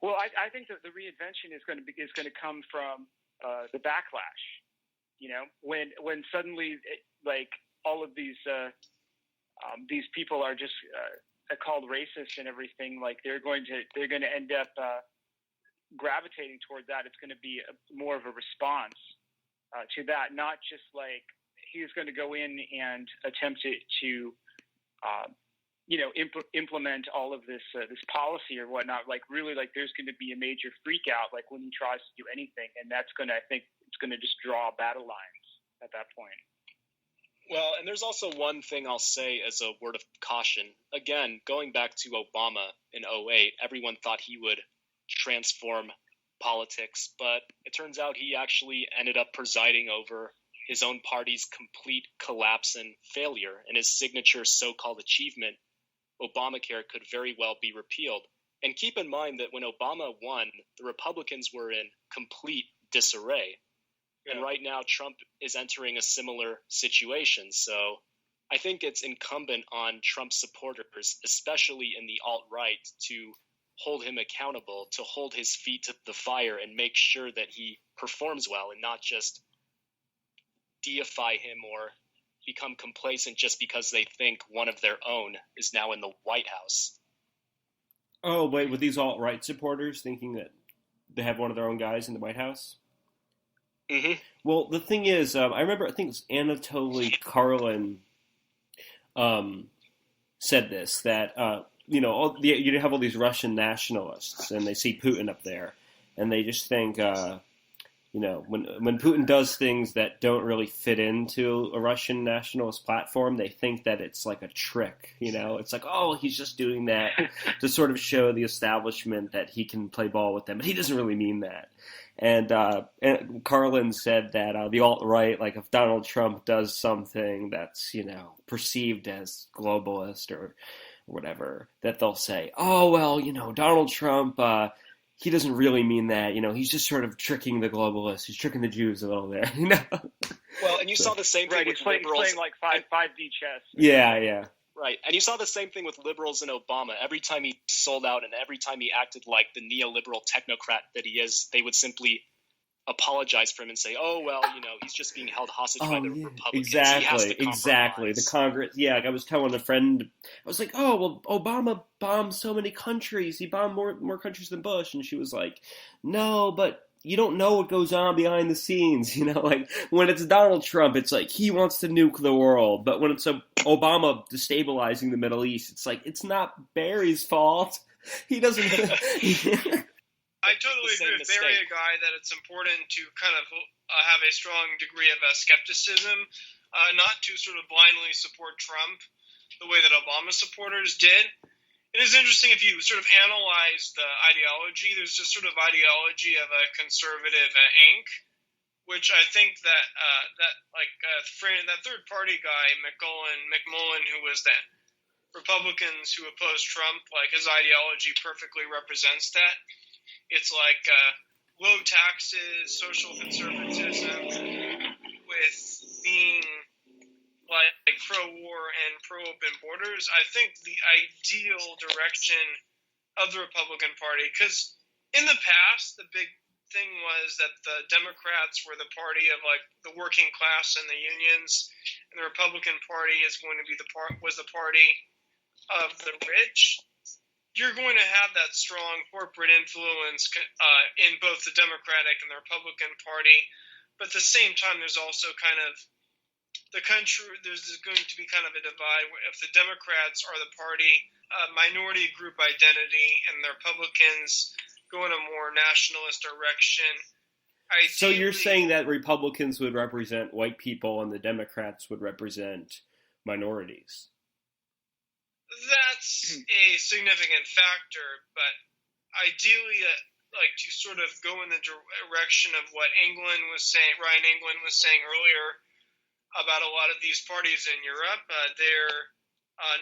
Well, I think that the reinvention is going to come from the backlash. When suddenly like all of these people are just called racist and everything, like they're going to end up gravitating toward that. It's going to be more of a response to that, not just like he's going to go in and attempt to implement all of this policy or whatnot. Like really, like there's going to be a major freak out, like when he tries to do anything, and that's going to, I think, it's going to just draw battle lines at that point. Well, and there's also one thing I'll say as a word of caution. Again, going back to Obama in 2008, everyone thought he would transform politics, but it turns out he actually ended up presiding over his own party's complete collapse and failure, and his signature so-called achievement, Obamacare, could very well be repealed. And keep in mind that when Obama won, the Republicans were in complete disarray. Yeah. And right now, Trump is entering a similar situation. So I think it's incumbent on Trump supporters, especially in the alt-right, to hold him accountable, to hold his feet to the fire and make sure that he performs well and not just deify him or become complacent just because they think one of their own is now in the White House. Oh, wait, with these alt-right supporters thinking that they have one of their own guys in the White House? Mm-hmm. Well, the thing is, I remember, I think it was Anatoly Karlin said this, that, you have all these Russian nationalists, and they see Putin up there, and they just think, when Putin does things that don't really fit into a Russian nationalist platform, they think that it's like a trick, It's like, oh, he's just doing that to sort of show the establishment that he can play ball with them, but he doesn't really mean that. And Carlin said that the alt-right, like if Donald Trump does something that's, perceived as globalist or whatever, that they'll say, oh, well, Donald Trump, he doesn't really mean that, he's just sort of tricking the globalists. He's tricking the Jews a little there, Well, and you saw the same thing with liberals. He's playing like 5D chess. Yeah. Right, and you saw the same thing with liberals and Obama. Every time he sold out and every time he acted like the neoliberal technocrat that he is, they would simply apologize for him and say, oh, well, he's just being held hostage by the Republicans. Exactly. The Congress. Yeah, like I was telling a friend, I was like, oh, well, Obama bombed so many countries. He bombed more countries than Bush. And she was like, no, but you don't know what goes on behind the scenes. Like when it's Donald Trump, it's like he wants to nuke the world. But when it's Obama destabilizing the Middle East, it's like, it's not Barry's fault. He doesn't. I totally agree with Barry, a guy, that it's important to kind of have a strong degree of skepticism, not to sort of blindly support Trump the way that Obama supporters did. It is interesting if you sort of analyze the ideology. There's just sort of ideology of a conservative Inc., which I think that that third party guy McMullen, who was the Republicans who opposed Trump, like his ideology perfectly represents that. It's like low taxes, social conservatism, with being like pro-war and pro-open borders. I think the ideal direction of the Republican Party, because in the past, the big thing was that the Democrats were the party of like the working class and the unions, and the Republican Party is going to be the party of the rich. You're going to have that strong corporate influence in both the Democratic and the Republican Party, but at the same time, there's also kind of the country. There's going to be kind of a divide where if the Democrats are the party minority group identity and the Republicans go in a more nationalist direction. Ideally, so you're saying that Republicans would represent white people and the Democrats would represent minorities? That's a significant factor, but ideally, like to sort of go in the direction of what Ryan England was saying earlier about a lot of these parties in Europe. They're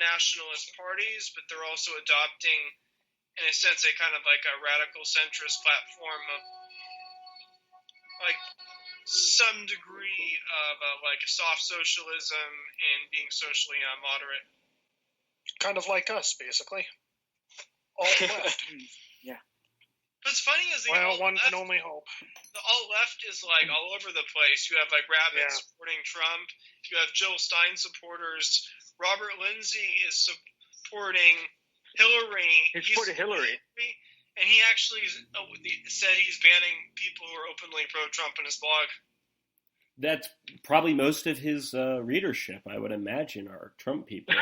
nationalist parties, but they're also adopting, in a sense, a kind of like a radical centrist platform of like some degree of like a soft socialism and being socially moderate. Kind of like us, basically. All left. Yeah. What's funny is one can only hope. The alt-left is like all over the place. You have like Rabbit supporting Trump. You have Jill Stein supporters. Robert Lindsay is supporting Hillary. He's supporting Hillary. And he actually said he's banning people who are openly pro-Trump in his blog. That's probably most of his readership, I would imagine, are Trump people.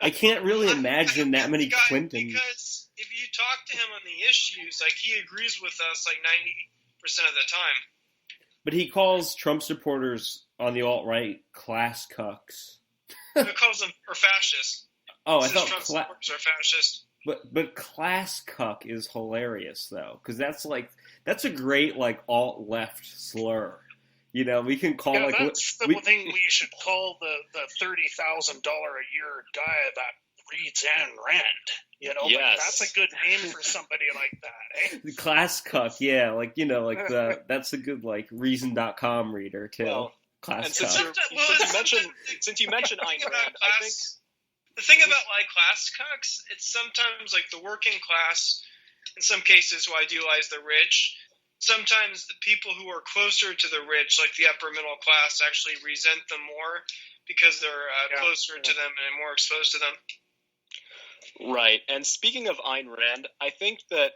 I can't really imagine that many Clintons. Because if you talk to him on the issues, like he agrees with us like 90% of the time. But he calls Trump supporters on the alt-right class cucks. He calls them fascists. Oh, I thought Trump supporters are fascist. But class cuck is hilarious though, because that's a great like alt-left slur. We can call that's the thing we should call the $30,000 a year guy that reads Ayn Rand. Yes. That's a good name for somebody like that, eh? The class cuck, yeah, that's a good Reason.com reader too. Well, class and cuck. Since you mentioned Ayn Rand, I think the thing about like class cucks, it's sometimes like the working class in some cases who idealize the rich. Sometimes the people who are closer to the rich, like the upper middle class, actually resent them more because they're closer to them and more exposed to them. Right. And speaking of Ayn Rand, I think that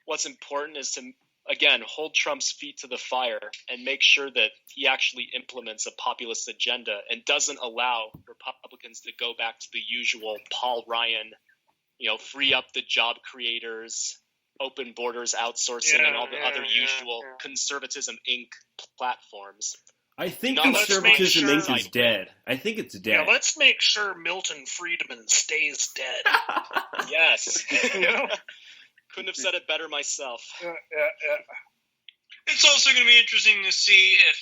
what's important is to, again, hold Trump's feet to the fire and make sure that he actually implements a populist agenda and doesn't allow Republicans to go back to the usual Paul Ryan, free up the job creators, open borders, outsourcing, and all the other usual Conservatism Inc. platforms. I think Conservatism Inc. is dead. I think it's dead. Yeah, let's make sure Milton Friedman stays dead. Yes. Couldn't have said it better myself. It's also going to be interesting to see if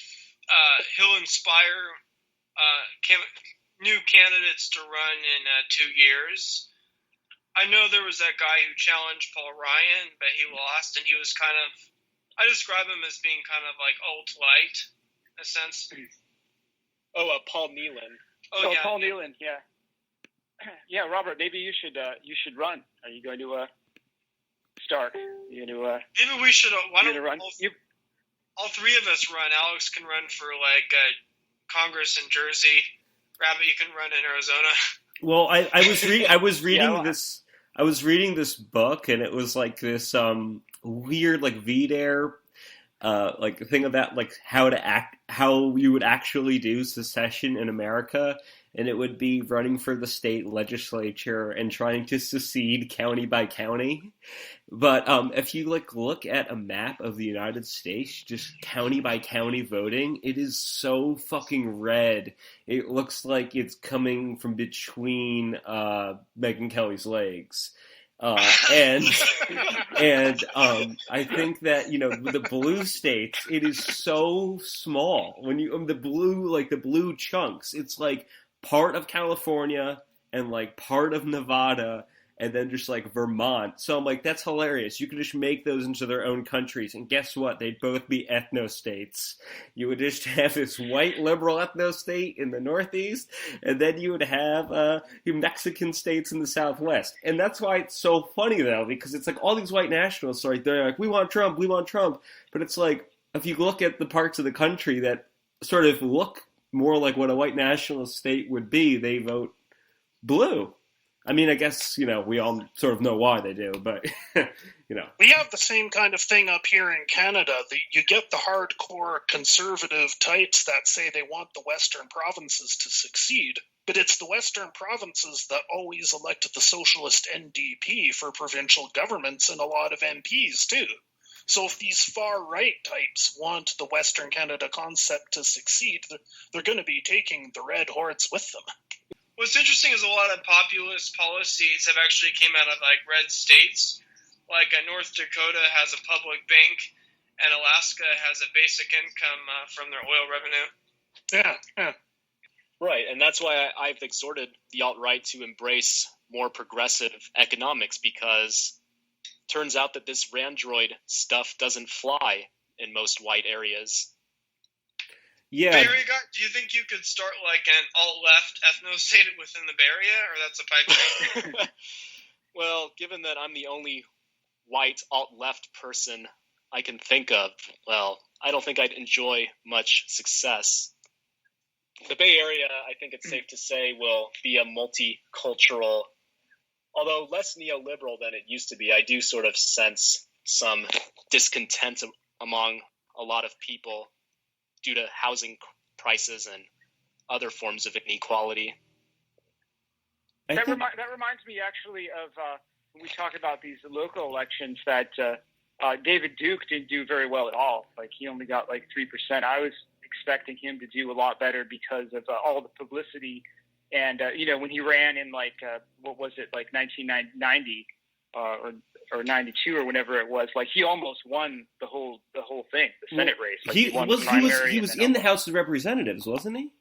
he'll inspire new candidates to run in 2 years. I know there was that guy who challenged Paul Ryan, but he lost, and he was I describe him as being kind of like alt-light, in a sense. Paul Nealon. Yeah. Paul Nealon, yeah. Yeah, Robert, maybe you should run. Are you going to start? Maybe we should. Why don't run? All three of us run? Alex can run for Congress in Jersey. Rabbit, you can run in Arizona. Well, I was reading this. I was reading this book, and it was like this weird VDARE thing about how you would actually do secession in America, and it would be running for the state legislature and trying to secede county by county. But if you look at a map of the United States, just county by county voting, it is so fucking red. It looks like it's coming from between Megyn Kelly's legs. And I think that the blue states, it is so small. When you the blue chunks, it's like part of California and part of Nevada, and then just Vermont. So I'm like, that's hilarious. You could just make those into their own countries, and guess what? They'd both be ethno-states. You would just have this white liberal ethno-state in the Northeast, and then you would have Mexican states in the Southwest. And that's why it's so funny, though, because it's all these white nationalists are they're like, we want Trump, we want Trump. But it's if you look at the parts of the country that sort of look more like what a white nationalist state would be, they vote blue. I mean, I guess, we all sort of know why they do, but, We have the same kind of thing up here in Canada. You get the hardcore conservative types that say they want the Western provinces to succeed, but it's the Western provinces that always elected the socialist NDP for provincial governments and a lot of MPs, too. So if these far-right types want the Western Canada concept to succeed, they're going to be taking the red hordes with them. What's interesting is a lot of populist policies have actually came out of red states. North Dakota has a public bank, and Alaska has a basic income from their oil revenue. Yeah. Right, and that's why I've exhorted the alt-right to embrace more progressive economics, because it turns out that this Randroid stuff doesn't fly in most white areas. Yeah. Bay Area guy, do you think you could start an alt-left ethno-state within the Bay Area, or that's a pipe dream? Well, given that I'm the only white alt-left person I can think of, I don't think I'd enjoy much success. The Bay Area, I think it's safe to say, will be a multicultural, although less neoliberal than it used to be. I do sort of sense some discontent among a lot of people due to housing prices and other forms of inequality. That reminds me actually of when we talk about these local elections that David Duke didn't do very well at all. He only got 3%. I was expecting him to do a lot better because of all the publicity. And, when he ran in 1990 or 92 or whenever it was, he almost won the whole thing, the Senate race. He was in the House of Representatives, wasn't he?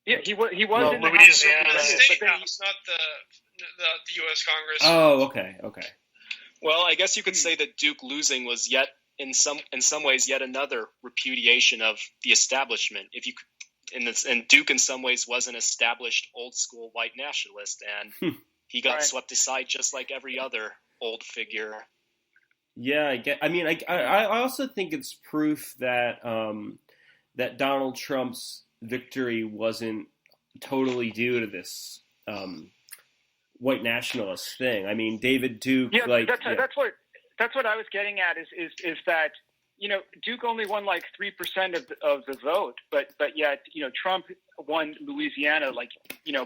Yeah, he was in the Louisiana. House of State Representatives. House, not the U.S. Congress. Oh, okay. Well, I guess you could say that Duke losing was yet in some ways yet another repudiation of the establishment. And Duke in some ways was an established old school white nationalist, and he got swept aside just like every other old figure. Yeah, I also think it's proof that that Donald Trump's victory wasn't totally due to this white nationalist thing. I mean, David Duke. Yeah, that's what I was getting at. Is that Duke only won like 3% of the vote, but yet Trump won Louisiana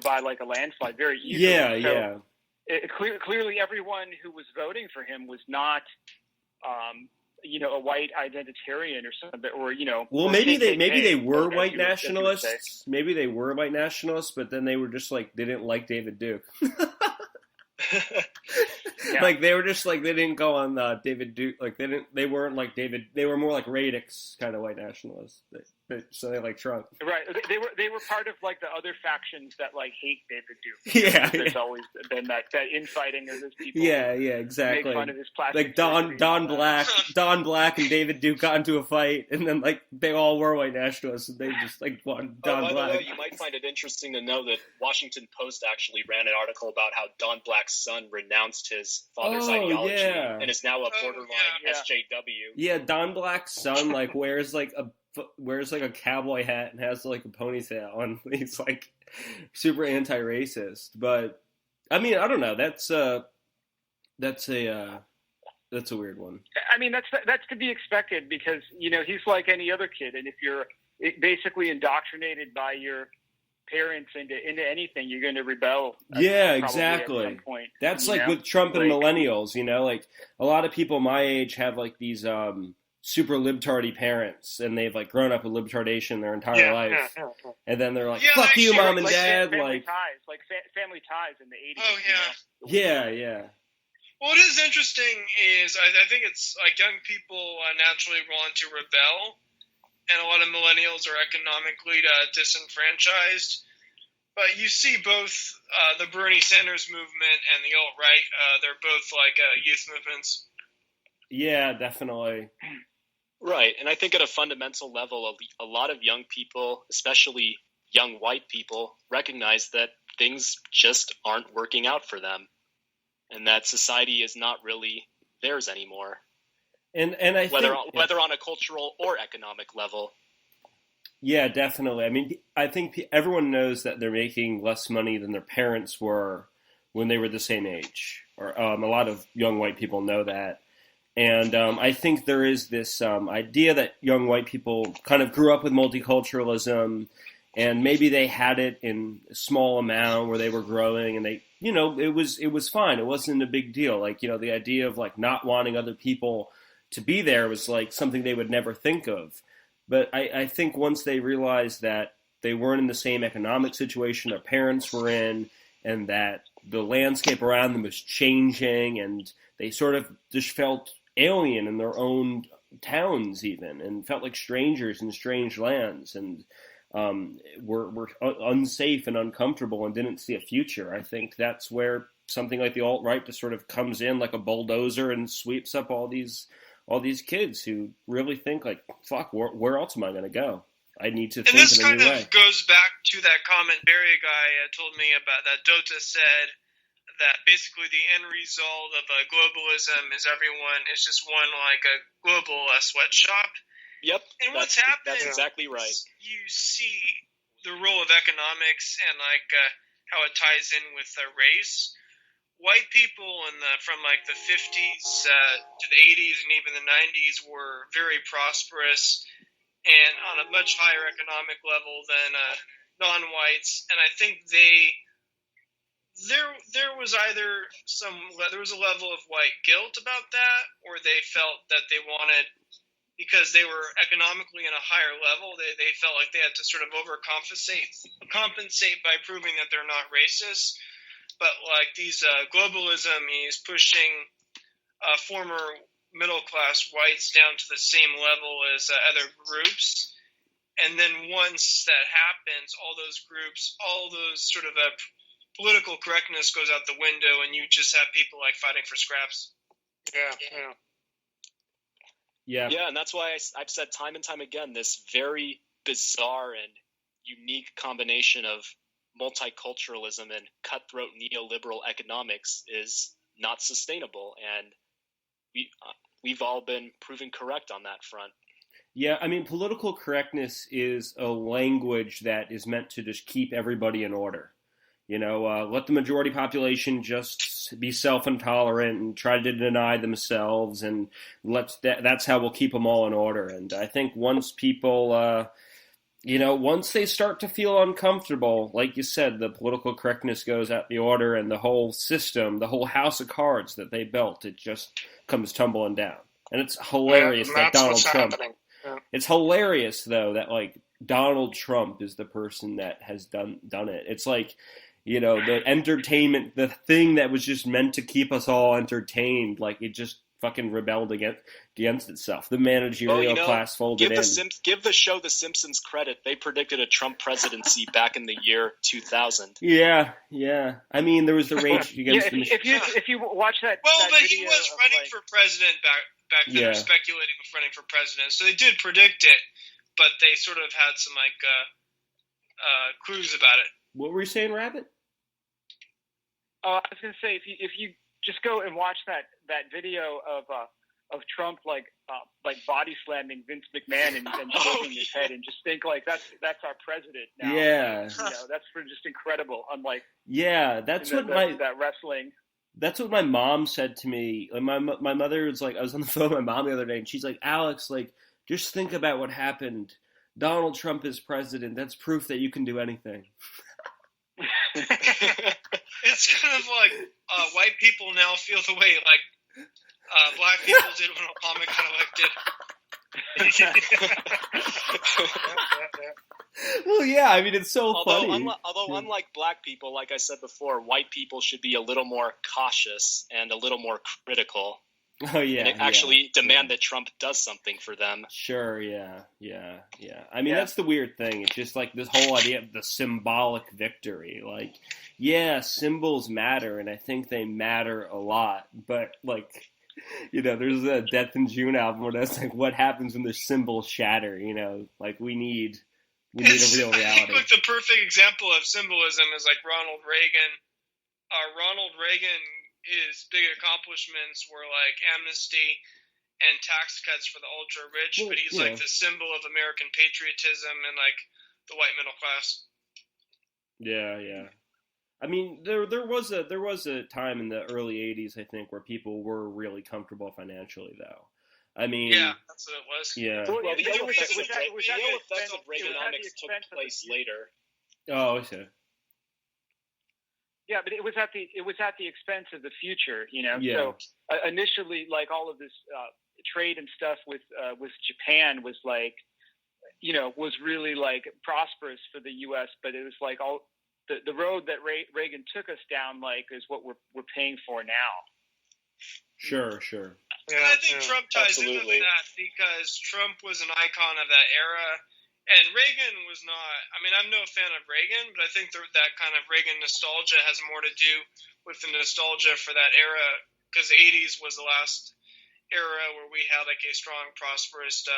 by like a landslide very easily. Yeah, so yeah. Clearly, everyone who was voting for him was not, a white identitarian or something, or Well, maybe they were white nationalists. Maybe they were white nationalists, but then they were just like they didn't like David Duke. Yeah. Like they were just like they didn't go on David Duke. Like they weren't like David. They were more like radix kind of white nationalists. So they like Trump. Right. They were part of like the other factions that like hate David Duke. Yeah. There's always been that infighting of those people. Yeah, exactly. Make fun of his plastic like Don Black and David Duke got into a fight, and then like they all were white nationalists, and they just like won Don By Black. the way, you might find it interesting to know that Washington Post actually ran an article about how Don Black's son renounced his father's ideology and is now a borderline SJW. Yeah, Don Black's son like wears like a cowboy hat and has like a ponytail, and he's like super anti-racist. But I mean, I don't know. That's a weird one. I mean, that's to be expected because he's like any other kid, and if you're basically indoctrinated by your parents into anything, you're going to rebel. Yeah, exactly. At some point, that's like with Trump and millennials. Like a lot of people my age have like these super libtardy parents, and they've like grown up with libtardation their entire life, and then they're like, "Fuck you, mom and dad!" Family ties in the 80s. Oh yeah. Yeah. What is interesting is I think it's like young people naturally want to rebel, and a lot of millennials are economically disenfranchised. But you see both the Bernie Sanders movement and the alt-right, they're both like youth movements. Yeah, definitely. Right, and I think at a fundamental level, a lot of young people, especially young white people, recognize that things just aren't working out for them, and that society is not really theirs anymore. And I whether think, on a cultural or economic level. Yeah, definitely. I mean, I think everyone knows that they're making less money than their parents were when they were the same age. Or a lot of young white people know that. And I think there is this idea that young white people kind of grew up with multiculturalism, and maybe they had it in a small amount where they were growing, and they, it was fine. It wasn't a big deal. Like, the idea of like not wanting other people to be there was like something they would never think of. But I think once they realized that they weren't in the same economic situation their parents were in, and that the landscape around them was changing, and they sort of just felt alien in their own towns even, and felt like strangers in strange lands, and were unsafe and uncomfortable and didn't see a future. I think that's where something like the alt-right just sort of comes in like a bulldozer and sweeps up all these kids who really think like, fuck, where else am I going to go? I need to think in a new way. And this kind of goes back to that comment Barry guy told me about that Dota said, that basically the end result of globalism is everyone is just one like a global sweatshop. Yep. And what's happened? That's exactly right. You see the role of economics and like how it ties in with race. White people from like the 50s to the 80s and even the 90s were very prosperous and on a much higher economic level than non-whites, and I think there was either there was a level of white guilt about that, or they felt that they wanted, because they were economically in a higher level, they felt like they had to sort of compensate by proving that they're not racist. But like these globalism is pushing former middle class whites down to the same level as other groups, and then once that happens, all those groups, all those sort of political correctness goes out the window, and you just have people like fighting for scraps. Yeah, and that's why I've said time and time again, this very bizarre and unique combination of multiculturalism and cutthroat neoliberal economics is not sustainable, and we've all been proven correct on that front. Yeah, I mean, political correctness is a language that is meant to just keep everybody in order. Let the majority population just be self-intolerant and try to deny themselves, and that's how we'll keep them all in order. And I think once people, once they start to feel uncomfortable, like you said, the political correctness goes out the order, and the whole system, the whole house of cards that they built, it just comes tumbling down. And it's hilarious that Donald Trump. Yeah. It's hilarious though that like Donald Trump is the person that has done it. It's like, the entertainment, the thing that was just meant to keep us all entertained, like it just fucking rebelled against itself. The managerial class folded in. Give the show The Simpsons credit. They predicted a Trump presidency back in the year 2000. Yeah. I mean, there was the rage against the machine. If you watch that, well, that but video he was running for president back then. They were speculating of running for president, so they did predict it, but they sort of had some clues about it. What were you saying, Rabbit? I was going to say if you just go and watch that video of Trump like body slamming Vince McMahon and shaking his head, and just think like that's our president now. Yeah, that's just incredible. Unlike that's what that wrestling. That's what my mom said to me. Like my mother was like, I was on the phone with my mom the other day, and she's like, Alex, like just think about what happened. Donald Trump is president. That's proof that you can do anything. It's kind of like white people now feel the way like black people did when Obama got elected. Well, yeah, I mean, it's so funny. Unlike black people, like I said before, white people should be a little more cautious and a little more critical. Oh, yeah. And actually demand that Trump does something for them. Sure, yeah. I mean, that's the weird thing. It's just like this whole idea of the symbolic victory. Like, yeah, symbols matter, and I think they matter a lot. But, like, there's a Death in June album where that's like, what happens when the symbols shatter? Like, we need a real reality. I think like the perfect example of symbolism is like Ronald Reagan. His big accomplishments were like amnesty and tax cuts for the ultra rich, but he's like the symbol of American patriotism and like the white middle class. Yeah. I mean, there was a time in the early '80s, I think, where people were really comfortable financially, though. I mean, yeah, that's what it was. Yeah. Well, the ill effects of Reaganomics took place later. Oh, okay. Yeah, but it was at the expense of the future, Yeah. So initially, like all of this trade and stuff with Japan was like, was really like prosperous for the U.S. But it was like all the road that Reagan took us down, like, is what we're paying for now. Sure. Yeah, I think Trump ties into that because Trump was an icon of that era. And Reagan was not, I mean, I'm no fan of Reagan, but I think that kind of Reagan nostalgia has more to do with the nostalgia for that era, because the 80s was the last era where we had like a strong, prosperous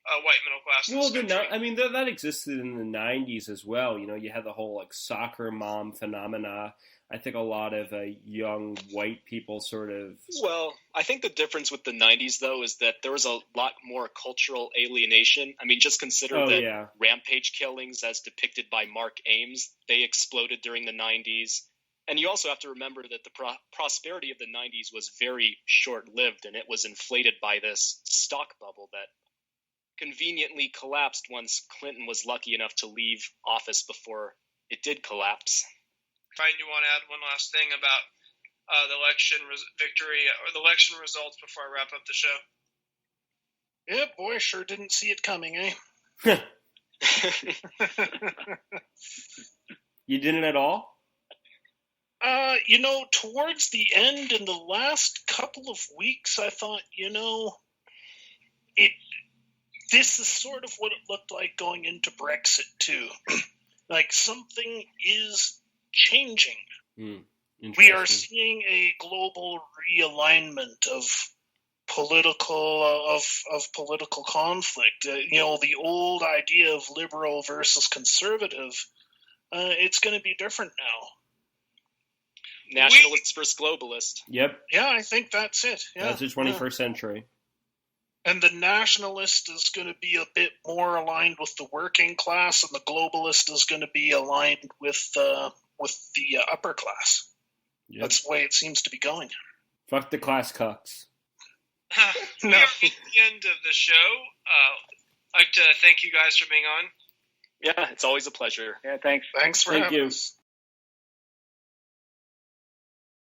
white middle class. Well, that existed in the 90s as well. You had the whole like soccer mom phenomena. I think a lot of young white people sort of... Well, I think the difference with the 90s, though, is that there was a lot more cultural alienation. I mean, just consider rampage killings as depicted by Mark Ames. They exploded during the 90s. And you also have to remember that the prosperity of the 90s was very short-lived, and it was inflated by this stock bubble that conveniently collapsed once Clinton was lucky enough to leave office before it did collapse. I do want to add one last thing about the election victory or the election results before I wrap up the show. Yeah, boy, sure didn't see it coming, eh? You didn't at all? Towards the end in the last couple of weeks, I thought, this is sort of what it looked like going into Brexit, too. Like, something is changing. We are seeing a global realignment of political conflict. The old idea of liberal versus conservative, it's going to be different now. Nationalists versus globalists. Yep. Yeah, I think that's it. Yeah. That's the 21st century. And the nationalist is going to be a bit more aligned with the working class, and the globalist is going to be aligned with the upper class. Yep. That's the way it seems to be going. Fuck the class cucks. We are at the end of the show. I'd like to thank you guys for being on. Yeah, it's always a pleasure. Yeah, thanks. Thanks for having us.